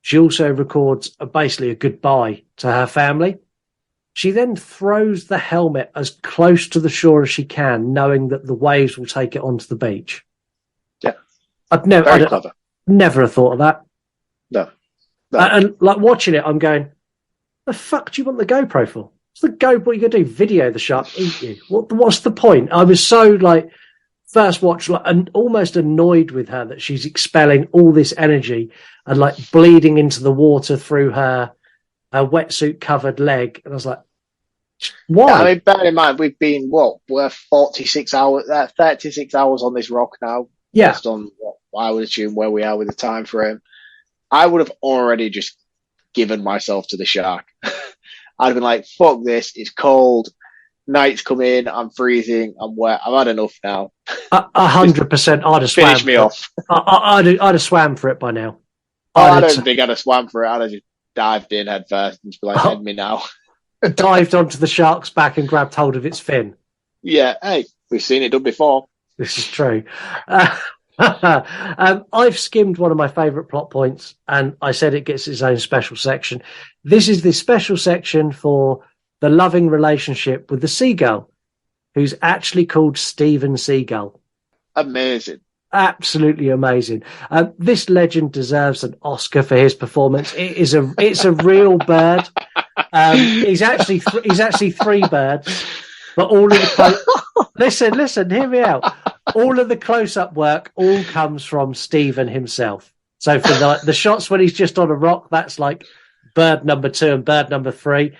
She also records basically a goodbye to her family. She then throws the helmet as close to the shore as she can, knowing that the waves will take it onto the beach. Yeah. I'd clever. never have thought of that. No. And like watching it, I'm going, the fuck do you want the GoPro for? What's the GoPro? What are you going to do? Video the shark eat you? What's the point? I was so like, first watch, like, and almost annoyed with her that she's expelling all this energy and like bleeding into the water through her wetsuit covered leg. And I was like, why? Yeah, I mean, bear in mind, we've been, we're 36 hours on this rock now. Yeah. Based on what I would assume where we are with the time frame. I would have already just given myself to the shark. I'd have been like, fuck this, it's cold. Night's come in, I'm freezing, I'm wet, I've had enough now. 100%. I'd have swam. Finish me off. I'd have swam for it by now. I don't think I'd have swam for it. I'd have just dived in head first and just be like, head me now. Dived onto the shark's back and grabbed hold of its fin. Yeah, hey, we've seen it done before. This is true. I've skimmed one of my favourite plot points, and I said it gets its own special section. This is the special section for the loving relationship with the seagull, who's actually called Steven Seagull. Amazing. Absolutely amazing. This legend deserves an Oscar for his performance. It's a real bird. He's actually 3 birds, but all of the listen, hear me out. All of the close-up work all comes from Steven himself. So for the shots when he's just on a rock, that's like bird number 2 and bird number 3.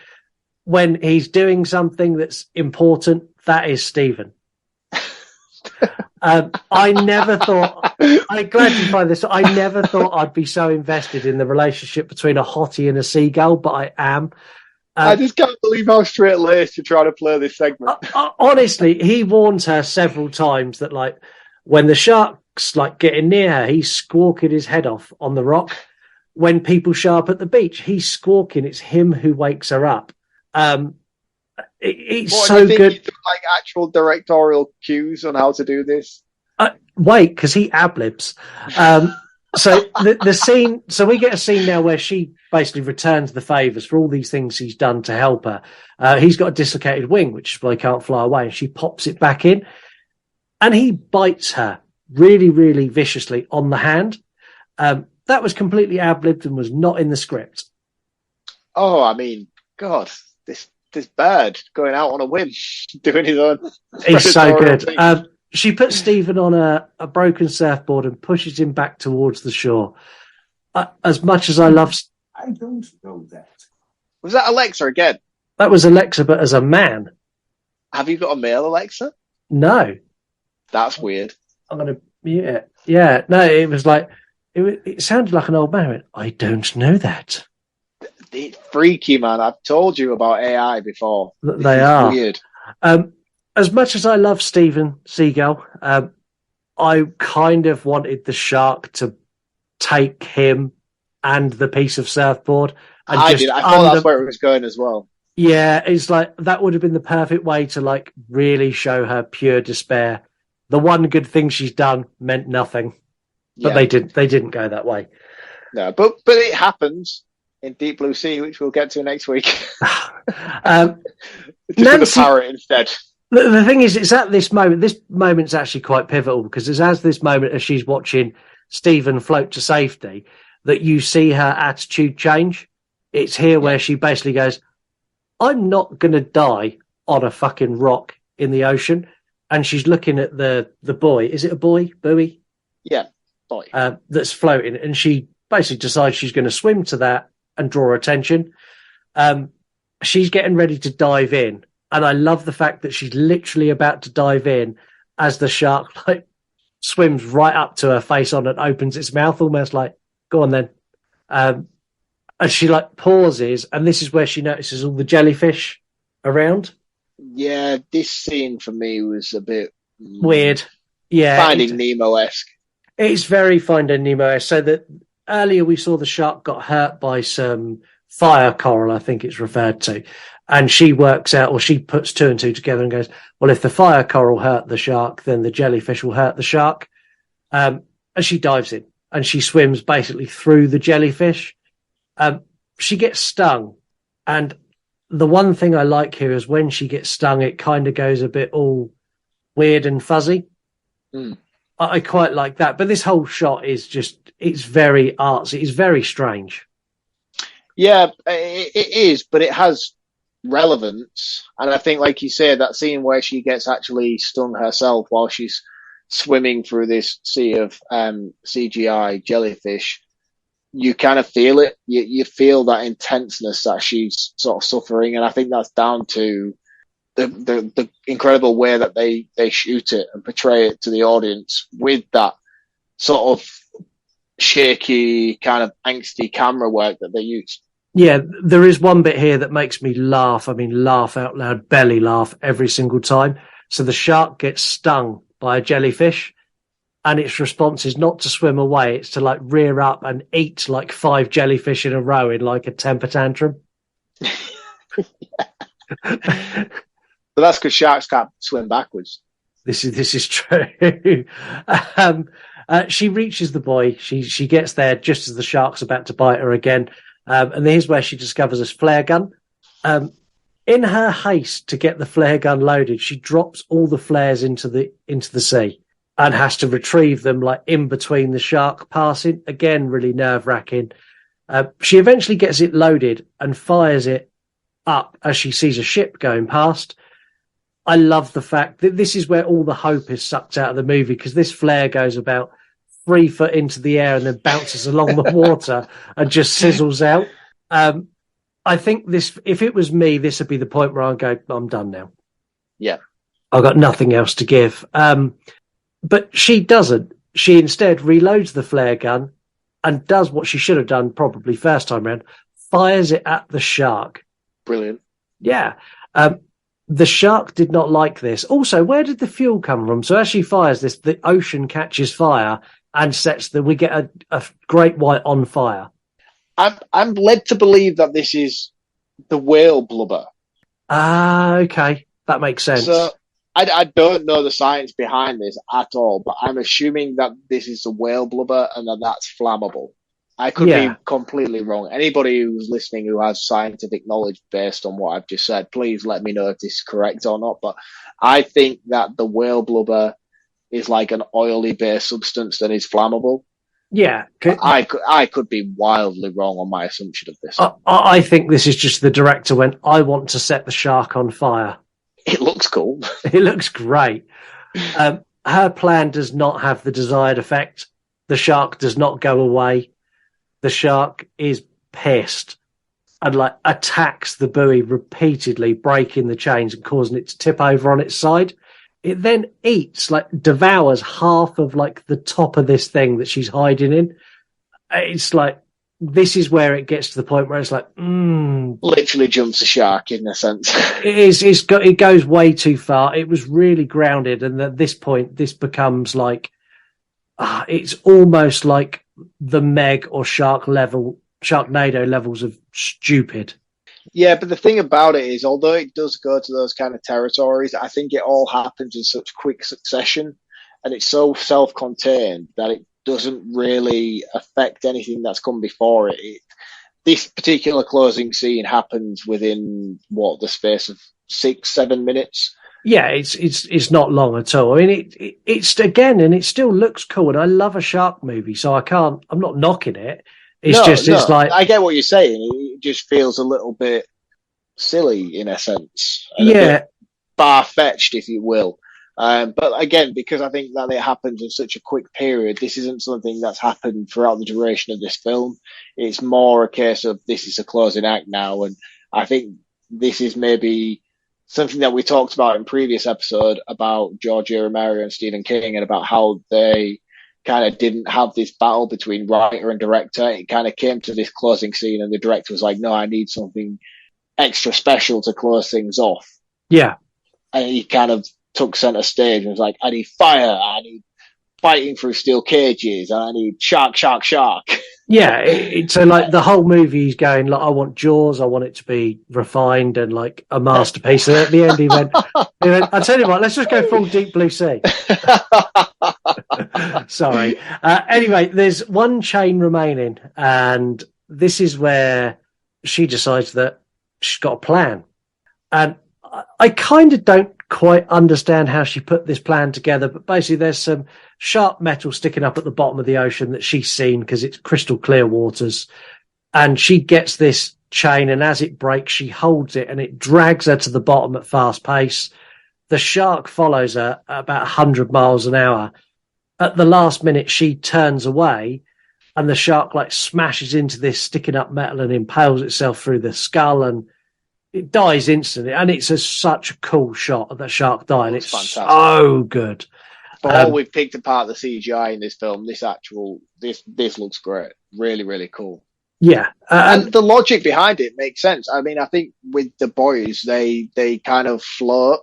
When he's doing something that's important, that is Steven. I never thought, I'm glad you find this, I never thought I'd be so invested in the relationship between a hottie and a seagull, but I am. I just can't believe how straight-laced you're trying to play this segment. Honestly, he warns her several times that, like, when the shark's like getting near her, he's squawking his head off on the rock. When people show up at the beach, he's squawking. It's him who wakes her up. It's so good. You took, like, actual directorial cues on how to do this. Wait, because he ad-libs. So the scene. So we get a scene now where she basically returns the favours for all these things he's done to help her. He's got a dislocated wing, which is why he can't fly away, and she pops it back in, and he bites her really, really viciously on the hand. That was completely ad-libbed and was not in the script. Oh, I mean, God, this bird going out on a whim, doing his own. He's so good. She puts Stephen on a broken surfboard and pushes him back towards the shore. As much as I love... I don't know that. Was that Alexa again? That was Alexa, but as a man. Have you got a male Alexa? No. That's weird. I'm going to mute it. Yeah, no, it was like... It sounded like an old man. I went, I don't know that. It's freaky, man. I've told you about AI before. They are. Weird. As much as I love Steven Seagull, I kind of wanted the shark to take him and the piece of surfboard. And I did. I thought that's where it was going as well. Yeah, it's like that would have been the perfect way to like really show her pure despair. The one good thing she's done meant nothing, but they didn't go that way. No, but it happens in Deep Blue Sea, which we'll get to next week. Just with a Nancy, parrot instead. the thing is, it's at this moment. This moment's actually quite pivotal because it's as this moment as she's watching Stephen float to safety that you see her attitude change. It's here where she basically goes, "I'm not going to die on a fucking rock in the ocean," and she's looking at the boy. Is it a boy, buoy? Yeah, boy. That's floating, and she basically decides she's going to swim to that and draw attention. She's getting ready to dive in. And I love the fact that she's literally about to dive in as the shark like swims right up to her face on and opens its mouth, almost like, go on then. And she like pauses, and this is where she notices all the jellyfish around. Yeah, this scene for me was a bit weird. Yeah. Finding Nemo-esque. It's very Finding Nemo-esque. So that earlier we saw the shark got hurt by some fire coral, I think it's referred to. And she works out, or she puts two and two together and goes, well, if the fire coral hurt the shark, then the jellyfish will hurt the shark. And she dives in and she swims basically through the jellyfish. She gets stung. And the one thing I like here is when she gets stung, it kind of goes a bit all weird and fuzzy. I quite like that. But this whole shot is just, it's very artsy. It's very strange. Yeah, it is, but it has relevance. And I think, like you said, that scene where she gets actually stung herself while she's swimming through this sea of CGI jellyfish, you kind of feel it. You feel that intenseness that she's sort of suffering. And I think that's down to the incredible way that they shoot it and portray it to the audience with that sort of shaky, kind of angsty camera work that they use. Yeah, there is one bit here that makes me laugh. I mean, laugh out loud, belly laugh every single time. So the shark gets stung by a jellyfish and its response is not to swim away. It's to like rear up and eat like 5 jellyfish in a row in like a temper tantrum. But that's because sharks can't swim backwards. This is true. She reaches the boy. She gets there just as the shark's about to bite her again. And here's where she discovers a flare gun. In her haste to get the flare gun loaded, she drops all the flares into the sea and has to retrieve them like in between the shark passing. Again, really nerve-wracking. She eventually gets it loaded and fires it up as she sees a ship going past. I love the fact that this is where all the hope is sucked out of the movie, because this flare goes about 3 foot into the air and then bounces along the water and just sizzles out. I think this, if it was me, this would be the point where I'd go, I'm done now. Yeah. I've got nothing else to give. But she doesn't. She instead reloads the flare gun and does what she should have done probably first time round, fires it at the shark. Brilliant. Yeah. The shark did not like this. Also, where did the fuel come from? So as she fires this, the ocean catches fire and we get a great white on fire. I'm led to believe that this is the whale blubber. Okay. That makes sense. So I don't know the science behind this at all, but I'm assuming that this is the whale blubber and that's flammable. I could be completely wrong. Anybody who's listening who has scientific knowledge based on what I've just said, please let me know if this is correct or not. But I think that the whale blubber is like an oily based substance that is flammable. Yeah. I could be wildly wrong on my assumption of this. I think this is just the director went, I want to set the shark on fire. It looks cool. It looks great. Her plan does not have the desired effect. The shark does not go away. The shark is pissed and like attacks the buoy repeatedly, breaking the chains and causing it to tip over on its side. It then eats, like devours half of like the top of this thing that she's hiding in. It's like, this is where it gets to the point where it's like, literally jumps a shark in a sense. It goes way too far. It was really grounded. And at this point, this becomes like, it's almost like the Meg or Sharknado levels of stupid. Yeah, but the thing about it is, although it does go to those kind of territories, I think it all happens in such quick succession and it's so self-contained that it doesn't really affect anything that's come before it. this particular closing scene happens within the space of 6-7 minutes. Yeah, it's not long at all. I mean, it's again, and it still looks cool. And I love a shark movie, so I'm not knocking it. It's like, I get what you're saying. It just feels a little bit silly in a sense, and a bit far-fetched, if you will. But again, because I think that it happens in such a quick period, this isn't something that's happened throughout the duration of this film. It's more a case of this is a closing act now, and I think this is maybe something that we talked about in previous episode about George A. Romero and Stephen King, and about how they kind of didn't have this battle between writer and director. It kind of came to this closing scene, and the director was like, "No, I need something extra special to close things off." Yeah, and he kind of took center stage and was like, "I need fire, I need fighting through steel cages, and I need shark." Yeah, so like the whole movie, he's going like, "I want Jaws, I want it to be refined and like a masterpiece." And at the end, he went, "I tell you what, let's just go full Deep Blue Sea." Sorry. Anyway, there's one chain remaining, and this is where she decides that she's got a plan, and I kind of don't quite understand how she put this plan together, but basically there's some sharp metal sticking up at the bottom of the ocean that she's seen because it's crystal clear waters, and she gets this chain, and as it breaks she holds it and it drags her to the bottom at fast pace. The shark follows her at about 100 miles an hour. At the last minute she turns away and the shark like smashes into this sticking up metal and impales itself through the skull, and it dies instantly, and it's such a cool shot of the shark dying. It's fantastic. So good. For all we've picked apart the CGI in this film, this looks great. Really, really cool. Yeah. And the logic behind it makes sense. I mean, I think with the boys, they kind of float,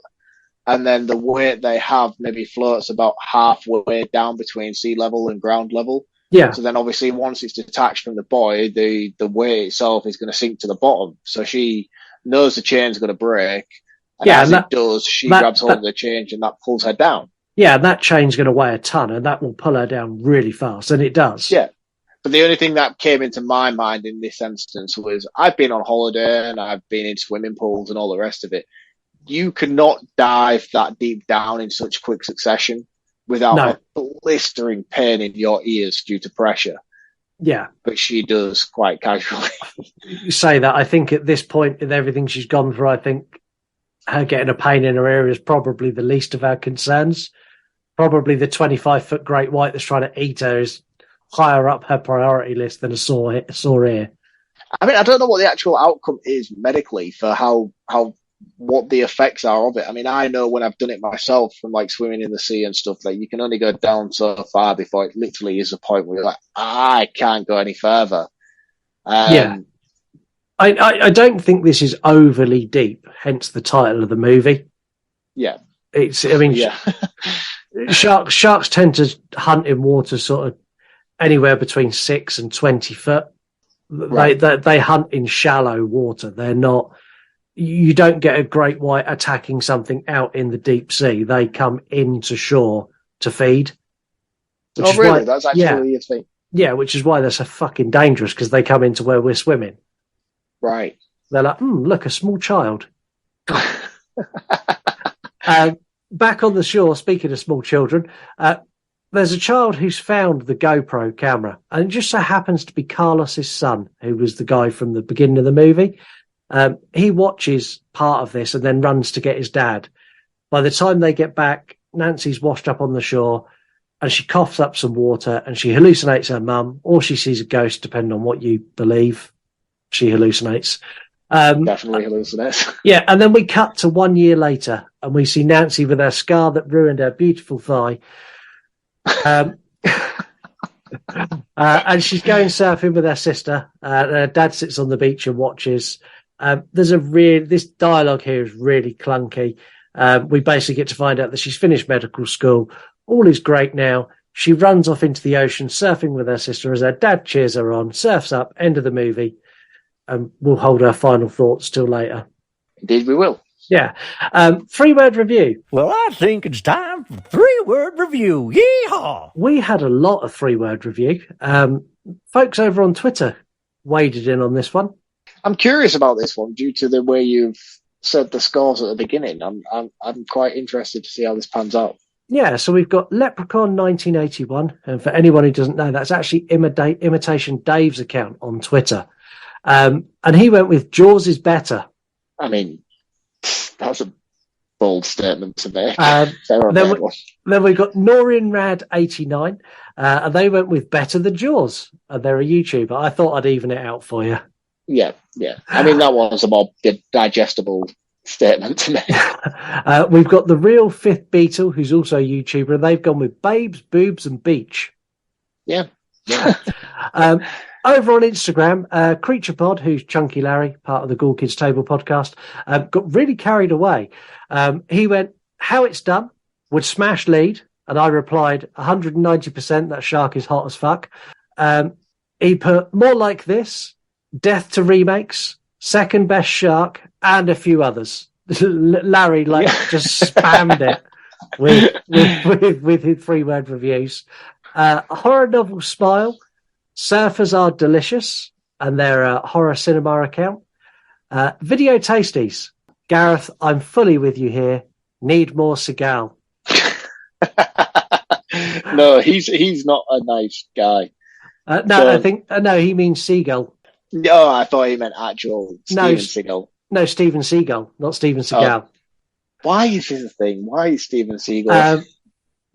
and then the weight they have maybe floats about halfway down between sea level and ground level. Yeah. So then obviously once it's detached from the buoy, the weight itself is going to sink to the bottom. So she knows the chain's going to break, and as it does, she grabs hold of the chain, and that pulls her down. Yeah, and that chain's going to weigh a ton, and that will pull her down really fast, and it does. Yeah, but the only thing that came into my mind in this instance was I've been on holiday and I've been in swimming pools and all the rest of it. You cannot dive that deep down in such quick succession without a blistering pain in your ears due to pressure. Yeah. But she does quite casually. You say that. I think at this point in everything she's gone through, I think her getting a pain in her ear is probably the least of our concerns. Probably the 25-foot great white that's trying to eat her is higher up her priority list than a sore ear. I mean, I don't know what the actual outcome is medically for what the effects are of it. I mean, I know when I've done it myself from like swimming in the sea and stuff, like you can only go down so far before it literally is a point where you're like, I can't go any further. Yeah. I don't think this is overly deep, hence the title of the movie. Yeah. Sharks tend to hunt in water sort of anywhere between 6 and 20 foot. Right. They hunt in shallow water. They're not, you don't get a great white attacking something out in the deep sea. They come into shore to feed. Oh, really? That's actually a thing. Yeah, which is why they're so fucking dangerous, because they come into where we're swimming. Right. They're like, look, a small child. Back on the shore, speaking of small children, there's a child who's found the GoPro camera, and it just so happens to be Carlos's son, who was the guy from the beginning of the movie. He watches part of this and then runs to get his dad. By the time they get back, Nancy's washed up on the shore, and she coughs up some water, and she hallucinates her mum, or she sees a ghost, depending on what you believe. She hallucinates. Definitely hallucinates. Yeah, and then we cut to 1 year later, and we see Nancy with her scar that ruined her beautiful thigh. And she's going surfing with her sister. Her dad sits on the beach and watches. This dialogue here is really clunky. We basically get to find out that she's finished medical school. All is great now. She runs off into the ocean, surfing with her sister as her dad cheers her on, surfs up, end of the movie. And we'll hold our final thoughts till later. Indeed, we will. Yeah. 3-word review. Well, I think it's time for 3-word review. Yeehaw! We had a lot of 3-word review. Folks over on Twitter waded in on this one. I'm curious about this one due to the way you've said the scores at the beginning. I'm quite interested to see how this pans out. Yeah, so we've got Leprechaun 1981, and for anyone who doesn't know, that's actually Imitation Dave's account on Twitter. And he went with Jaws is better. I mean, that's a bold statement to make. Then we've got Norinrad 89, and they went with Better Than Jaws, and they're a YouTuber. I thought I'd even it out for you. Yeah. I mean, that was a more digestible statement to make. We've got The Real Fifth Beatle, who's also a YouTuber, and they've gone with Babes, Boobs, and Beach. Yeah. Over on Instagram, CreaturePod, who's Chunky Larry, part of the Ghoul Kids Table podcast, got really carried away. He went, how it's done, would smash lead, and I replied, 190%, that shark is hot as fuck. He put, more like this, death to remakes, second best shark, and a few others. Larry, just spammed it with his 3-word reviews. Horror novel Smile, Surfers Are Delicious, and their horror cinema account. Video Tasties, Gareth, I'm fully with you here. Need more Seagal. No, he's not a nice guy. I think he means Seagull. No, I thought he meant actual Steven Seagal. No, Steven Seagal, not Steven Seagal. Why is this a thing? Why is Steven Seagal?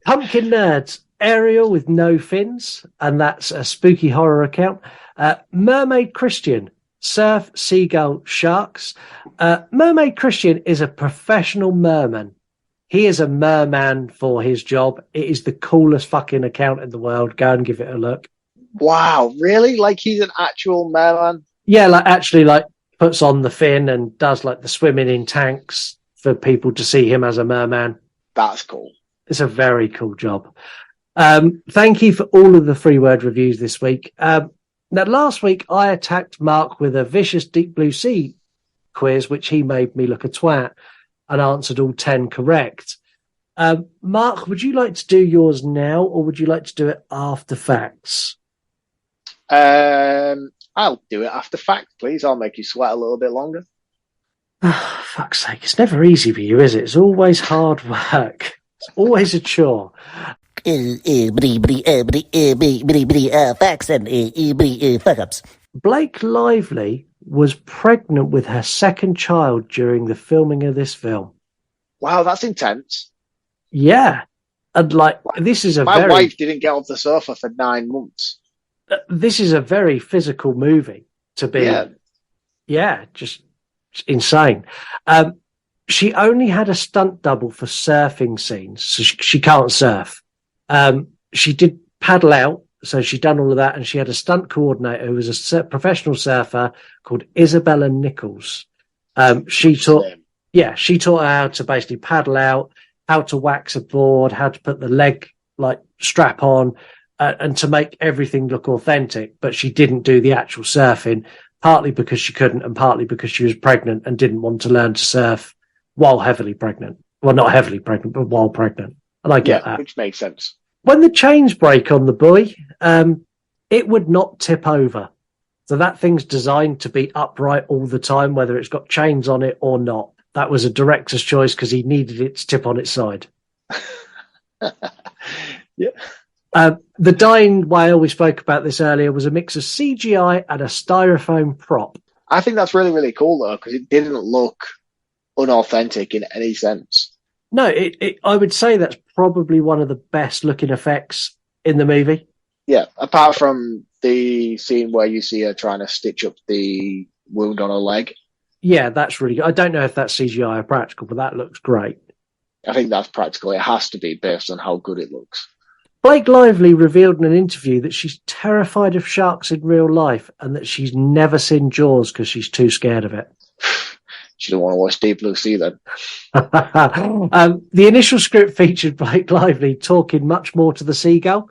Pumpkin Nerds, Ariel with no fins, and that's a spooky horror account. Mermaid Christian, Surf, Seagull, Sharks. Mermaid Christian is a professional merman. He is a merman for his job. It is the coolest fucking account in the world. Go and give it a look. Wow, really? Like he's an actual merman? Yeah, actually puts on the fin and does the swimming in tanks for people to see him as a merman. That's cool. It's a very cool job. Thank you for all of the 3-word reviews this week. Now, last week I attacked Mark with a vicious Deep Blue Sea quiz, which he made me look a twat and answered all 10 correct. Mark, would you like to do yours now, or would you like to do it after facts? I'll do it after facts, please. I'll make you sweat a little bit longer. Oh, fuck's sake. It's never easy for you, is it? It's always hard work. It's always a chore. Facts and fuck-ups. Blake Lively was pregnant with her second child during the filming of this film. Wow, that's intense. Yeah. And this is my wife didn't get off the sofa for 9 months. This is a very physical movie to be. Yeah, just insane. She only had a stunt double for surfing scenes, so she can't surf. She did paddle out, so she'd done all of that, and she had a stunt coordinator who was a professional surfer called Isabella Nichols. She taught her how to basically paddle out, how to wax a board, how to put the leg strap on, and to make everything look authentic. But she didn't do the actual surfing, partly because she couldn't, and partly because she was pregnant and didn't want to learn to surf while heavily pregnant. Well, not heavily pregnant, but while pregnant. And I get that. Which makes sense. When the chains break on the buoy, it would not tip over. So that thing's designed to be upright all the time, whether it's got chains on it or not. That was a director's choice because he needed it to tip on its side. Yeah. The dying whale, we spoke about this earlier, was a mix of CGI and a styrofoam prop. I think that's really, really cool, though, because it didn't look unauthentic in any sense. No, I would say that's probably one of the best looking effects in the movie. Yeah, apart from the scene where you see her trying to stitch up the wound on her leg. Yeah, that's really good. I don't know if that's CGI or practical, but that looks great. I think that's practical. It has to be based on how good it looks. Blake Lively revealed in an interview that she's terrified of sharks in real life and that she's never seen Jaws because she's too scared of it. She don't want to watch Deep Blue Sea then. The initial script featured Blake Lively talking much more to the seagull.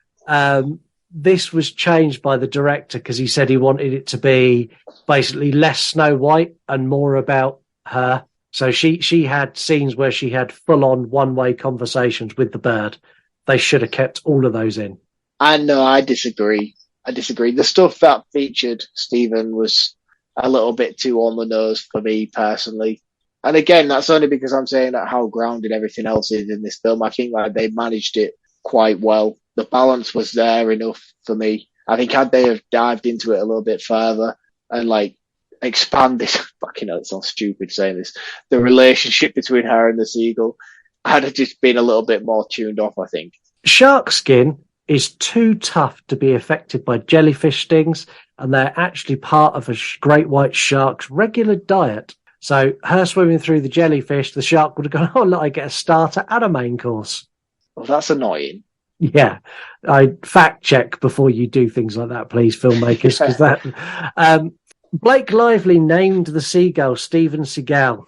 This was changed by the director because he said he wanted it to be basically less Snow White and more about her. So she had scenes where she had full-on one-way conversations with the bird. They should have kept all of those in. I know, I disagree. I disagree. The stuff that featured Stephen was a little bit too on the nose for me personally. And again, that's only because I'm saying that how grounded everything else is in this film. I think like they managed it quite well. The balance was there enough for me. I think had they have dived into it a little bit further and like expanded, fucking hell, it sounds stupid saying this, the relationship between her and the seagull, I'd have just been a little bit more tuned off, I think. Shark skin is too tough to be affected by jellyfish stings, and they're actually part of a great white shark's regular diet. So her swimming through the jellyfish, the shark would have gone, oh, look, I get a starter and a main course. Well, that's annoying. Yeah, I fact check before you do things like that, please, filmmakers, because that. Blake Lively named the seagull Steven Seagal.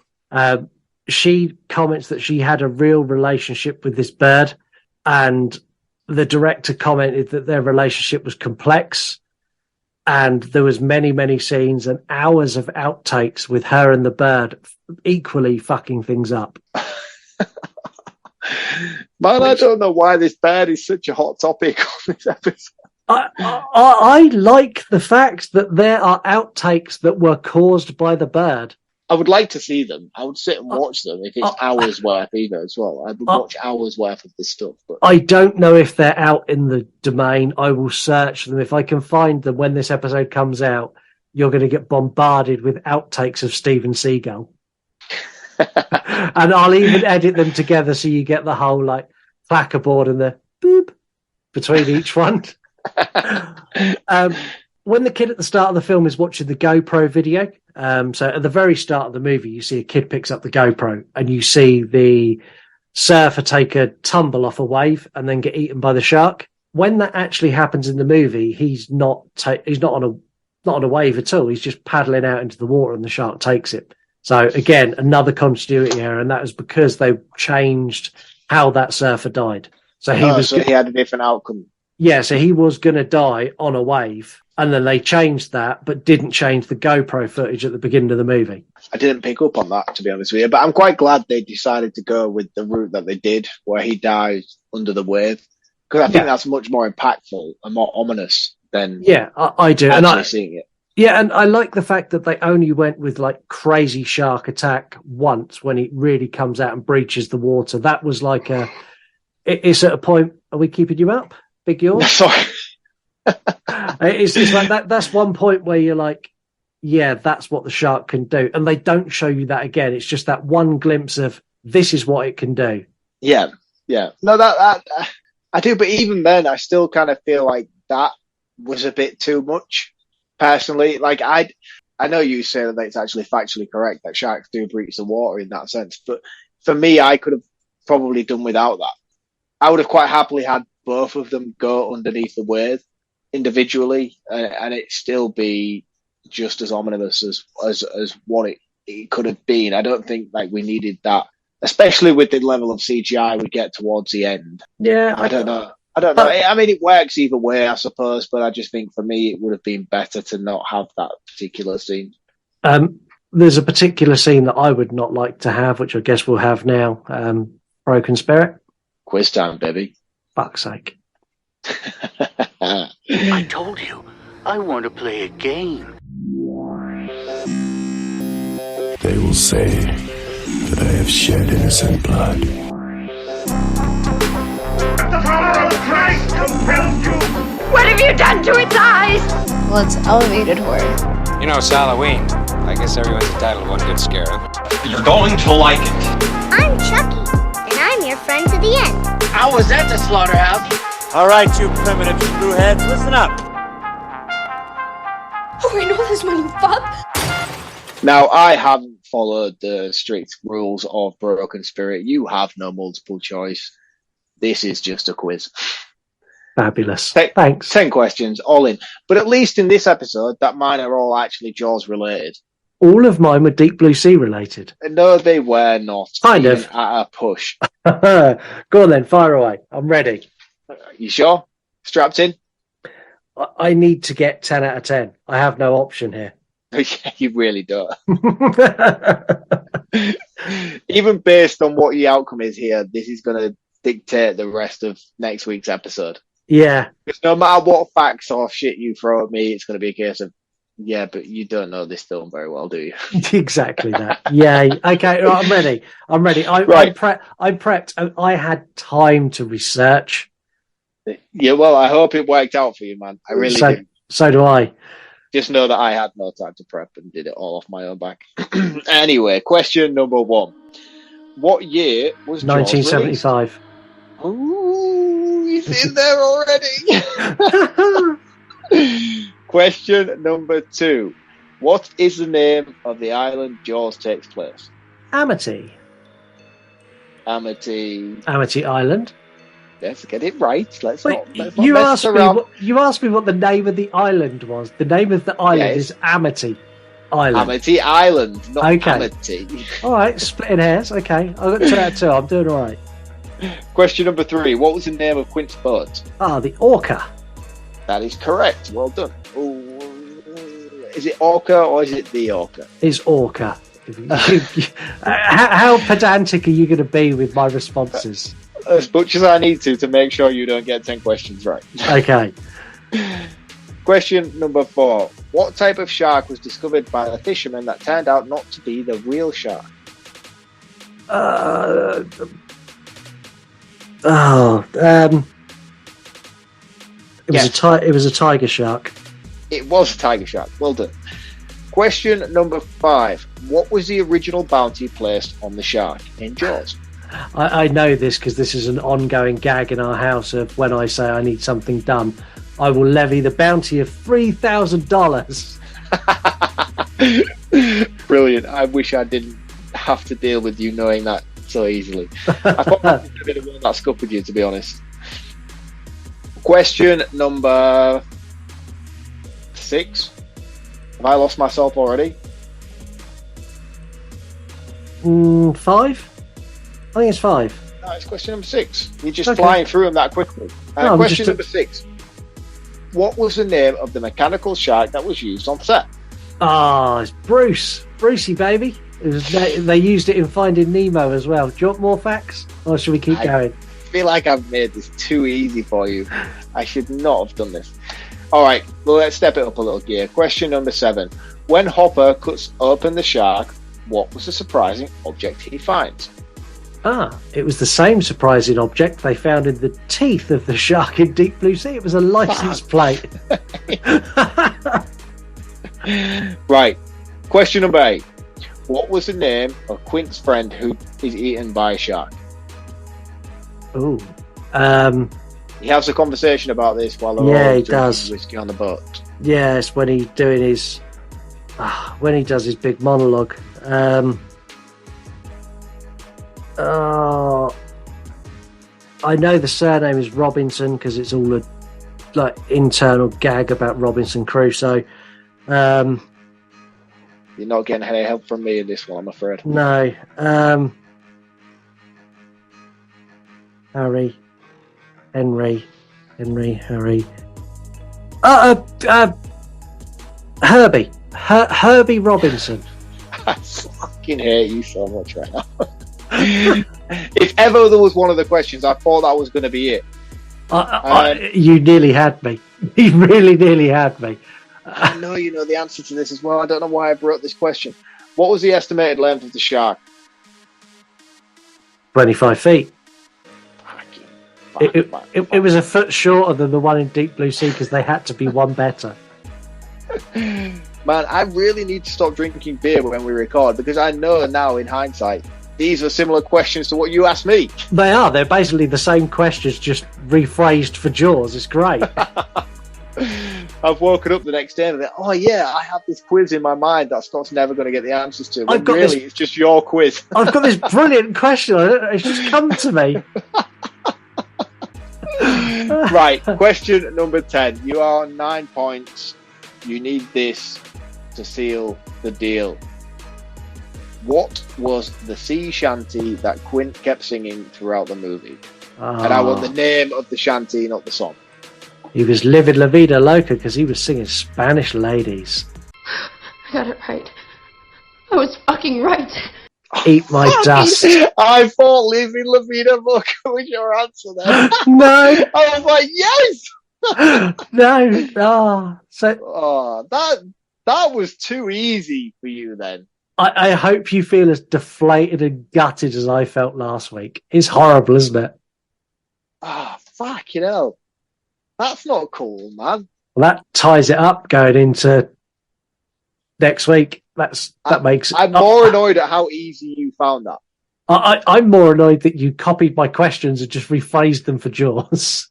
She comments that she had a real relationship with this bird, and the director commented that their relationship was complex, and there was many scenes and hours of outtakes with her and the bird equally fucking things up. Man, I don't know why this bird is such a hot topic on this episode. I like the fact that there are outtakes that were caused by the bird. I would like to see them. I would sit and watch them if it's hours worth either as well. I would watch hours worth of this stuff. But I don't know if they're out in the domain. I will search them. If I can find them when this episode comes out, you're going to get bombarded with outtakes of Steven Seagal. And I'll even edit them together so you get the whole like clackerboard and the boop between each one. When the kid at the start of the film is watching the GoPro video, so at the very start of the movie, you see a kid picks up the GoPro and you see the surfer take a tumble off a wave and then get eaten by the shark. When that actually happens in the movie, he's not on a wave at all. He's just paddling out into the water and the shark takes it. So again, another continuity error, and that was because they changed how that surfer died. So he he had a different outcome. Yeah, so he was going to die on a wave, and then they changed that, but didn't change the GoPro footage at the beginning of the movie. I didn't pick up on that, to be honest with you, but I'm quite glad they decided to go with the route that they did, where he died under the wave, because I think that's much more impactful and more ominous than I do, and seeing it. Yeah, and I like the fact that they only went with like crazy shark attack once when it really comes out and breaches the water. That was like it's at a point. Are we keeping you up? Big yawn? Sorry. It's like that. That's one point where you're like, yeah, that's what the shark can do. And they don't show you that again. It's just that one glimpse of this is what it can do. Yeah. No, that I do. But even then, I still kind of feel like that was a bit too much. Personally, like I know you say that it's actually factually correct that sharks do breach the water in that sense, but for me, I could have probably done without that. I would have quite happily had both of them go underneath the wave individually, and it still be just as ominous as what it could have been. I don't think like we needed that, especially with the level of CGI we get towards the end. Yeah, I don't know. I mean, it works either way, I suppose, but I just think for me, it would have been better to not have that particular scene. There's a particular scene that I would not like to have, which I guess we'll have now. Broken Spirit. Quiz time, baby. Fuck's sake. I told you, I want to play a game. They will say that I have shed innocent blood. The power of Christ compels you! What have you done to its eyes? Well, it's elevated horror. You know, it's Halloween. I guess everyone's entitled to one good scare, huh? You're going to like it. I'm Chucky, and I'm your friend to the end. How was that the slaughterhouse? All right, you primitive screwheads, listen up. Oh, I know this one, you fuck. Now, I haven't followed the strict rules of Broken Spirit. You have no multiple choice. This is just a quiz. Fabulous. Thanks. 10 questions, all in. But at least in this episode, that mine are all actually Jaws related. All of mine were Deep Blue Sea related. No, they were not. Kind of. At a push. Go on then, fire away. I'm ready. You sure? Strapped in? I need to get 10 out of 10. I have no option here. You really don't. Even based on what the outcome is here, this is going to dictate the rest of next week's episode. Yeah. Because no matter what facts or shit you throw at me, it's going to be a case of, yeah, but you don't know this film very well, do you? Exactly that. Yeah. Okay. Right, I'm ready. Right. I prepped. I had time to research. Yeah, well, I hope it worked out for you, man. I really do. So do I. Just know that I had no time to prep and did it all off my own back. Anyway, question number 1. What year was Jaws released? 1975. Ooh, he's in there already. Question number 2. What is the name of the island Jaws takes place? Amity. Amity Island. Let's get it right. Let's not you mess around. You asked me what the name of the island was. The name of the island is Amity Island. Amity Island, not Amity. All right, splitting hairs. Okay, I got 2 out of 2. I'm doing all right. Question number 3. What was the name of Quint's boat? The Orca. That is correct. Well done. Ooh. Is it Orca or is it the Orca? It's Orca. How pedantic are you going to be with my responses? As much as I need to make sure you don't get 10 questions right. Okay. Question number 4. What type of shark was discovered by the fishermen that turned out not to be the real shark? It was a tiger shark. It was a tiger shark. Well done. Question number 5. What was the original bounty placed on the shark in Jaws? I know this because this is an ongoing gag in our house of when I say I need something done, I will levy the bounty of $3,000. Brilliant. I wish I didn't have to deal with you knowing that so easily. I thought I was going to be the one that scuffed with you, to be honest. Question number 6. Have I lost myself already? 5? I think it's 5. No, it's question number 6. You're just flying through them that quickly. Question number 6. What was the name of the mechanical shark that was used on set? It's Bruce. Brucey, baby. They used it in Finding Nemo as well. Do you want more facts? Or should we keep going? I feel like I've made this too easy for you. I should not have done this. All right, well, let's step it up a little gear. Question number 7. When Hopper cuts open the shark, what was the surprising object he finds? It was the same surprising object they found in the teeth of the shark in Deep Blue Sea. It was a license plate. Right. Question number 8. What was the name of Quint's friend who is eaten by a shark? Ooh. He has a conversation about this while they're all drinking whiskey on the boat. Yes, when he's doing his when he does his big monologue. I know the surname is Robinson because it's all a internal gag about Robinson Crusoe. You're not getting any help from me in this one, I'm afraid. No. Harry. Herbie Robinson. I fucking hate you so much right now. If ever there was one of the questions, I thought that was going to be it. You nearly had me. You really nearly had me. I know you know the answer to this as well. I don't know why I brought this question. What was the estimated length of the shark? 25 feet. It was a foot shorter than the one in Deep Blue Sea because they had to be one better. Man, I really need to stop drinking beer when we record because I know now in hindsight these are similar questions to what you asked me. They are. They're basically the same questions just rephrased for Jaws. It's great. I've woken up the next day and I'm like, oh yeah, I have this quiz in my mind that Scott's never going to get the answers to. But really, it's just your quiz. I've got this brilliant question. It's just come to me. Right, question number 10. You are on 9 points. You need this to seal the deal. What was the sea shanty that Quint kept singing throughout the movie? And I want the name of the shanty, not the song. He was living La Vida Loca because he was singing Spanish Ladies. I got it right. I was fucking right. Eat my dust. I thought Leaving La Vida Loca was your answer then. No. I was like, yes! No. That was too easy for you then. I hope you feel as deflated and gutted as I felt last week. It's horrible, isn't it? Fuck, that's not cool, man. Well, that ties it up going into next week. That makes. I'm more annoyed at how easy you found that. I'm more annoyed that you copied my questions and just rephrased them for Jaws.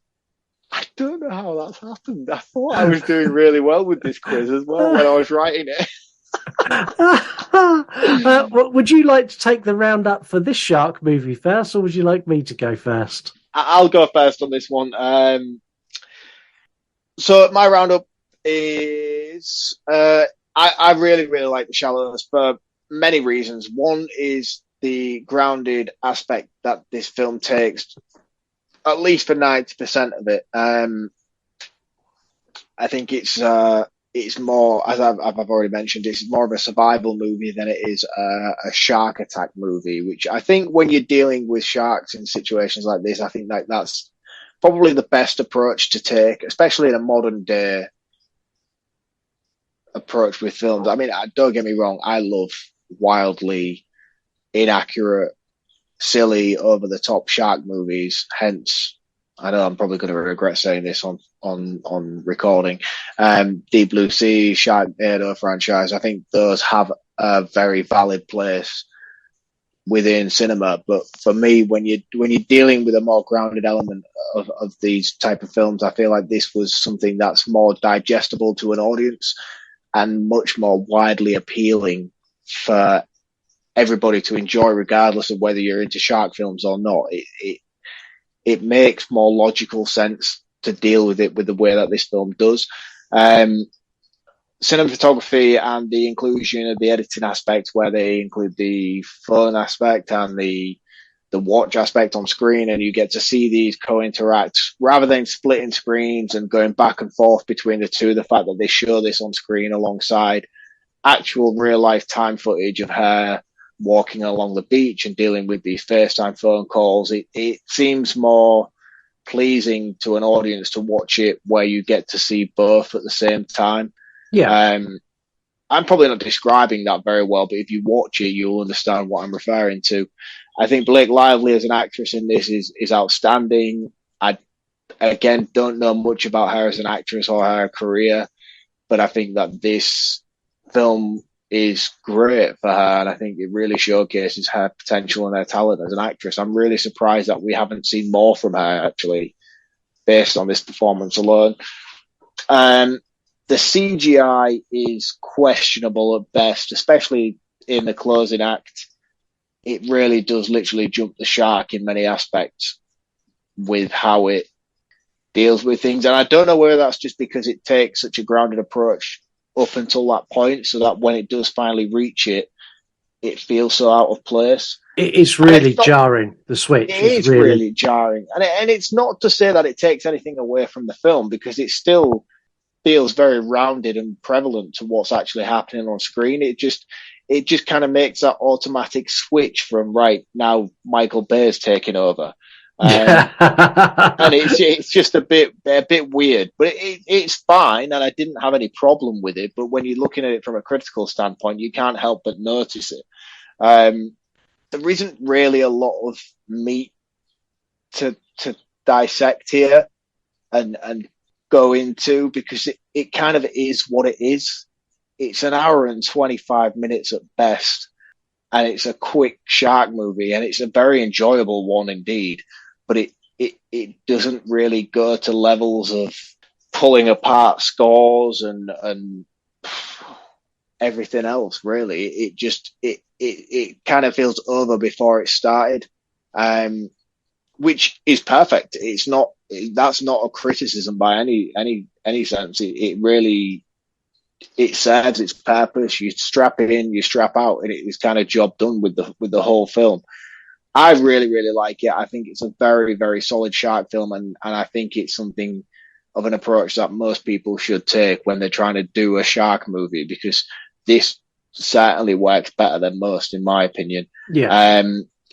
I don't know how that's happened. I thought I was doing really well with this quiz as well when I was writing it. Would you like to take the roundup for this shark movie first, or would you like me to go first? I'll go first on this one. So my roundup is I really, really like The Shallows for many reasons. One is the grounded aspect that this film takes, at least for 90% of it. I think it's more, as I've already mentioned, it's more of a survival movie than it is a shark attack movie, which I think when you're dealing with sharks in situations like this, I think that's probably the best approach to take, especially in a modern day approach with films. I mean, don't get me wrong, I love wildly inaccurate, silly, over the top shark movies. Hence, I know I'm probably going to regret saying this on recording. Deep Blue Sea, Sharknado franchise. I think those have a very valid place within cinema. But for me, when you're dealing with a more grounded element of these type of films, I feel like this was something that's more digestible to an audience and much more widely appealing for everybody to enjoy, regardless of whether you're into shark films or not. It makes more logical sense to deal with it with the way that this film does. Cinematography and the inclusion of the editing aspect, where they include the phone aspect and the watch aspect on screen, and you get to see these co-interact rather than splitting screens and going back and forth between the two. The fact that they show this on screen alongside actual real life time footage of her walking along the beach and dealing with these FaceTime phone calls, it seems more pleasing to an audience to watch it where you get to see both at the same time. Yeah. I'm probably not describing that very well, but if you watch it, you'll understand what I'm referring to. I think Blake Lively as an actress in this is outstanding. I, again, don't know much about her as an actress or her career, but I think that this film is great for her, and I think it really showcases her potential and her talent as an actress. I'm really surprised that we haven't seen more from her, actually, based on this performance alone. The CGI is questionable at best, especially in the closing act. It really does literally jump the shark in many aspects with how it deals with things. And I don't know whether that's just because it takes such a grounded approach up until that point, so that when it does finally reach it, it feels so out of place. It is really jarring, the switch. It is really jarring. And it's not to say that it takes anything away from the film, because it still feels very rounded and prevalent to what's actually happening on screen. It just kind of makes that automatic switch from, right, now Michael Bay's taking over. And it's just a bit weird, but it's fine, and I didn't have any problem with it. But when you're looking at it from a critical standpoint, you can't help but notice it. There isn't really a lot of meat to dissect here and go into, because it kind of is what it is. It's an hour and 25 minutes at best, and it's a quick shark movie, and it's a very enjoyable one indeed. But it doesn't really go to levels of pulling apart scores and everything else, really. It kind of feels over before it started, which is perfect. That's not a criticism by any sense. It serves its purpose. You strap it in, you strap out, and it is kind of job done with the whole film. I really, really like it. I think it's a very, very solid shark film, and I think it's something of an approach that most people should take when they're trying to do a shark movie, because this certainly works better than most, in my opinion. Yeah.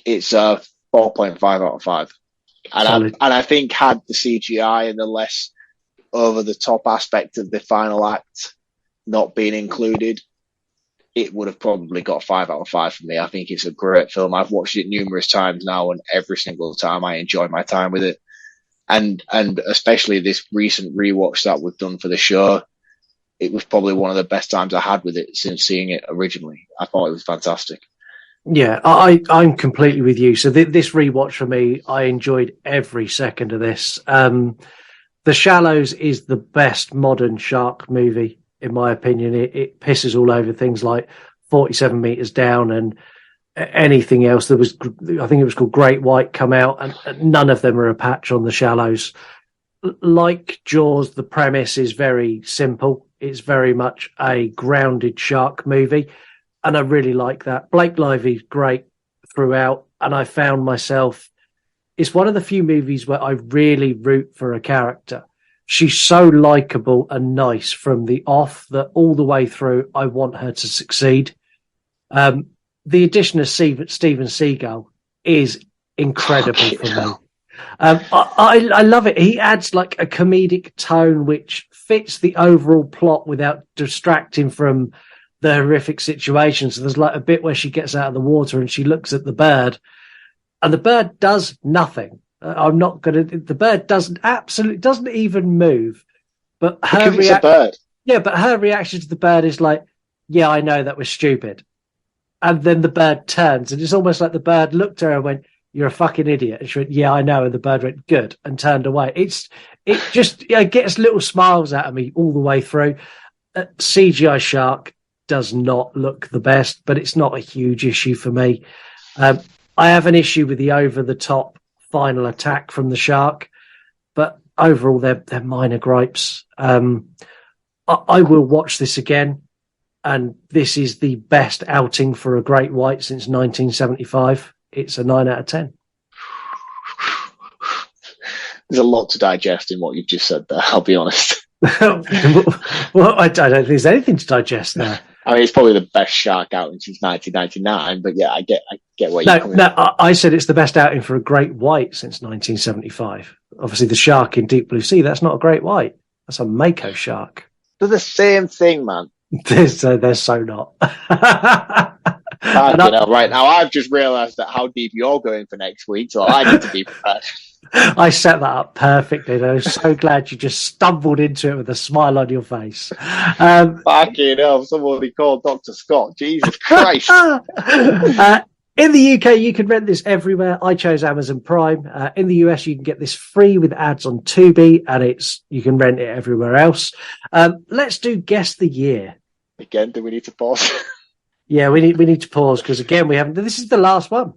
It's a 4.5 out of 5. And I think had the CGI and the less over the top aspect of the final act not being included, it would have probably got 5 out of 5 for me. I think it's a great film. I've watched it numerous times now, and every single time I enjoy my time with it. And especially this recent rewatch that we've done for the show, it was probably one of the best times I had with it since seeing it originally. I thought it was fantastic. Yeah, I'm completely with you. So this rewatch for me, I enjoyed every second of this. The Shallows is the best modern shark movie, in my opinion. It pisses all over things like 47 meters down and anything else. There was, I think it was called Great White, come out, and none of them are a patch on The Shallows. Like Jaws, the premise is very simple. It's very much a grounded shark movie, and I really like that. Blake Lively's great throughout, and I found myself, it's one of the few movies where I really root for a character. She's so likable and nice from the off that all the way through, I want her to succeed. The addition of Steven Seagal is incredible for me. I love it. He adds like a comedic tone which fits the overall plot without distracting from the horrific situation. So there's like a bit where she gets out of the water and she looks at the bird, and the bird does nothing. The bird doesn't even move. But her her reaction to the bird is like, yeah, I know that was stupid. And then the bird turns, and it's almost like the bird looked at her and went, you're a fucking idiot. And she went, yeah, I know. And the bird went, good, and turned away. It just gets little smiles out of me all the way through. CGI shark does not look the best, but it's not a huge issue for me. I have an issue with the over-the-top final attack from the shark, but overall they're minor gripes. I will watch this again, and this is the best outing for a great white since 1975. It's a 9 out of 10. There's a lot to digest in what you've just said there, I'll be honest. Well, I don't think there's anything to digest there. I mean, it's probably the best shark outing since 1999, but yeah, I get where you're coming from. I said it's the best outing for a great white since 1975. Obviously, the shark in Deep Blue Sea, that's not a great white. That's a mako shark. They're the same thing, man. They're so not. Right now, I've just realised that how deep you're going for next week, so I need to be prepared. I set that up perfectly. And I was so glad you just stumbled into it with a smile on your face. Fucking hell, somebody called Dr. Scott. Jesus Christ. In the UK, you can rent this everywhere. I chose Amazon Prime. In the US, you can get this free with ads on Tubi, and you can rent it everywhere else. Let's do Guess the Year. Again, do we need to pause? Yeah, we need to pause because again, we haven't. This is the last one.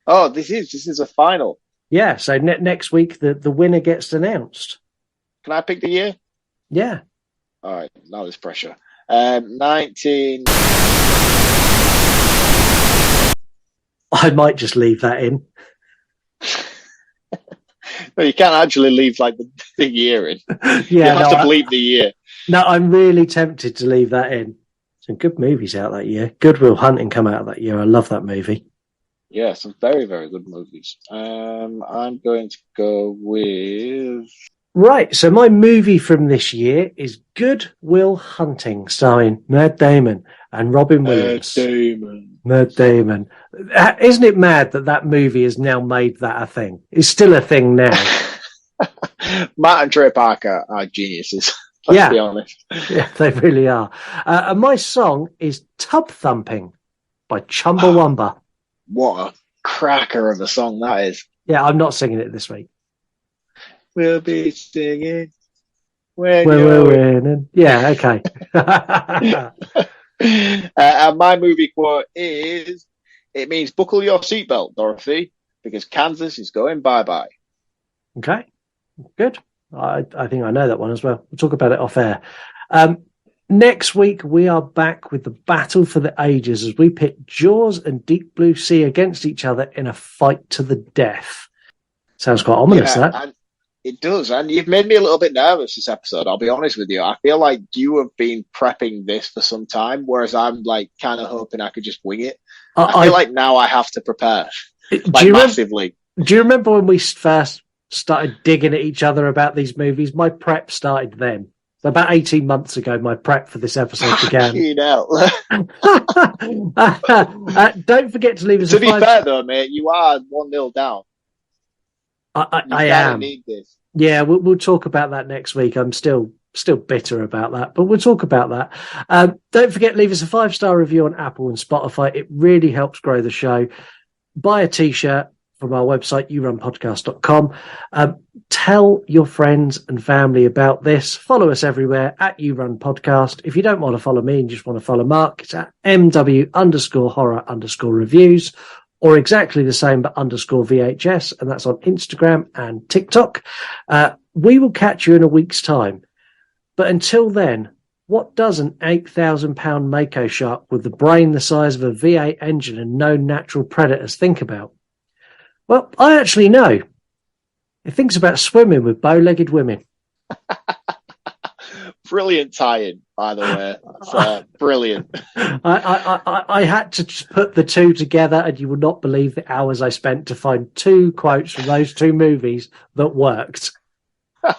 Oh, this is a final. Yeah, so next week the winner gets announced. Can I pick the year? Yeah. All right, now there's pressure. 19. I might just leave that in. No, you can't actually leave like the year in. Yeah, you have to bleep the year. No, I'm really tempted to leave that in. Some good movies out that year. Good Will Hunting come out that year. I love that movie. Yeah, some very, very good movies. I'm going to go with... Right, so my movie from this year is Good Will Hunting, starring Matt Damon and Robin Williams. Matt Damon. Isn't it mad that movie has now made that a thing? It's still a thing now. Matt and Trey Parker are geniuses. Let's be honest. Yeah, they really are. And my song is Tub Thumping by Chumbawamba. What a cracker of a song that is. Yeah, I'm not singing it this week. We'll be singing when we're winning. Yeah, okay. And my movie quote is, it means buckle your seatbelt, Dorothy, because Kansas is going bye-bye. Okay, good. I think I know that one as well. We'll talk about it off air. Next week, we are back with the battle for the ages as we pit Jaws and Deep Blue Sea against each other in a fight to the death. Sounds quite ominous, that. It does, and you've made me a little bit nervous this episode. I'll be honest with you. I feel like you have been prepping this for some time, whereas I'm like kind of hoping I could just wing it. I feel like now I have to prepare, massively. Do you remember when we first started digging at each other about these movies? My prep started then. So about 18 months ago, my prep for this episode began. Don't forget to leave us To be fair, though, mate, you are 1-0 down. I am. Need this. Yeah, we'll talk about that next week. I'm still bitter about that, but we'll talk about that. Don't forget, leave us a 5-star review on Apple and Spotify. It really helps grow the show. Buy a t-shirt from our website, yourunpodcast.com. Tell your friends and family about this. Follow us everywhere at YouRunPodcast. If you don't want to follow me and just want to follow Mark, it's at MW_horror_reviews, or exactly the same, but _VHS, and that's on Instagram and TikTok. We will catch you in a week's time. But until then, what does an 8,000-pound mako shark with the brain the size of a V8 engine and no natural predators think about? Well, I actually know. It thinks about swimming with bow-legged women. Brilliant tie-in, by the way. That's brilliant. I had to just put the two together, and you will not believe the hours I spent to find 2 quotes from those 2 movies that worked. Well,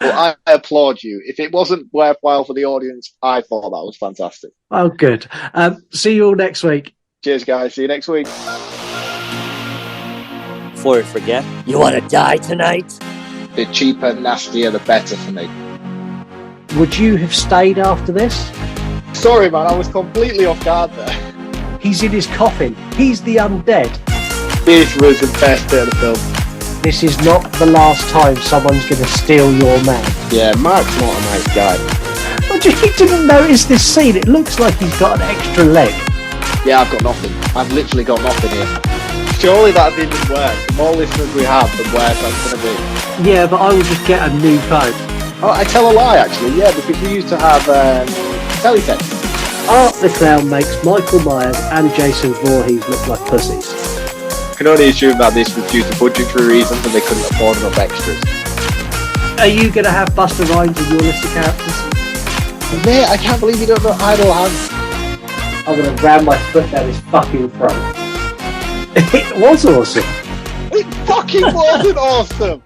I applaud you. If it wasn't worthwhile for the audience, I thought that was fantastic. Oh, good. See you all next week. Cheers, guys. See you next week. Before we forget, you want to die tonight? The cheaper, nastier, the better for me. Would you have stayed after this? Sorry, man. I was completely off guard there. He's in his coffin. He's the undead. This was the best bit of the film. This is not the last time someone's going to steal your man. Yeah, Mark's not a nice guy. But you didn't notice this scene. It looks like he's got an extra leg. Yeah, I've got nothing. I've literally got nothing here. Surely that's even worse. The more listeners we have, the worse that's going to be. Yeah, but I will just get a new phone. Oh, I tell a lie, actually. Yeah, because we used to have teletext. Art the Clown makes Michael Myers and Jason Voorhees look like pussies. I can only assume that this was due to budgetary reasons and they couldn't afford enough extras. Are you going to have Buster Rhymes in your list of characters? Mate, I can't believe you don't know Idle Hands. I'm going to ram my foot down his fucking throat. It was awesome. It fucking wasn't awesome.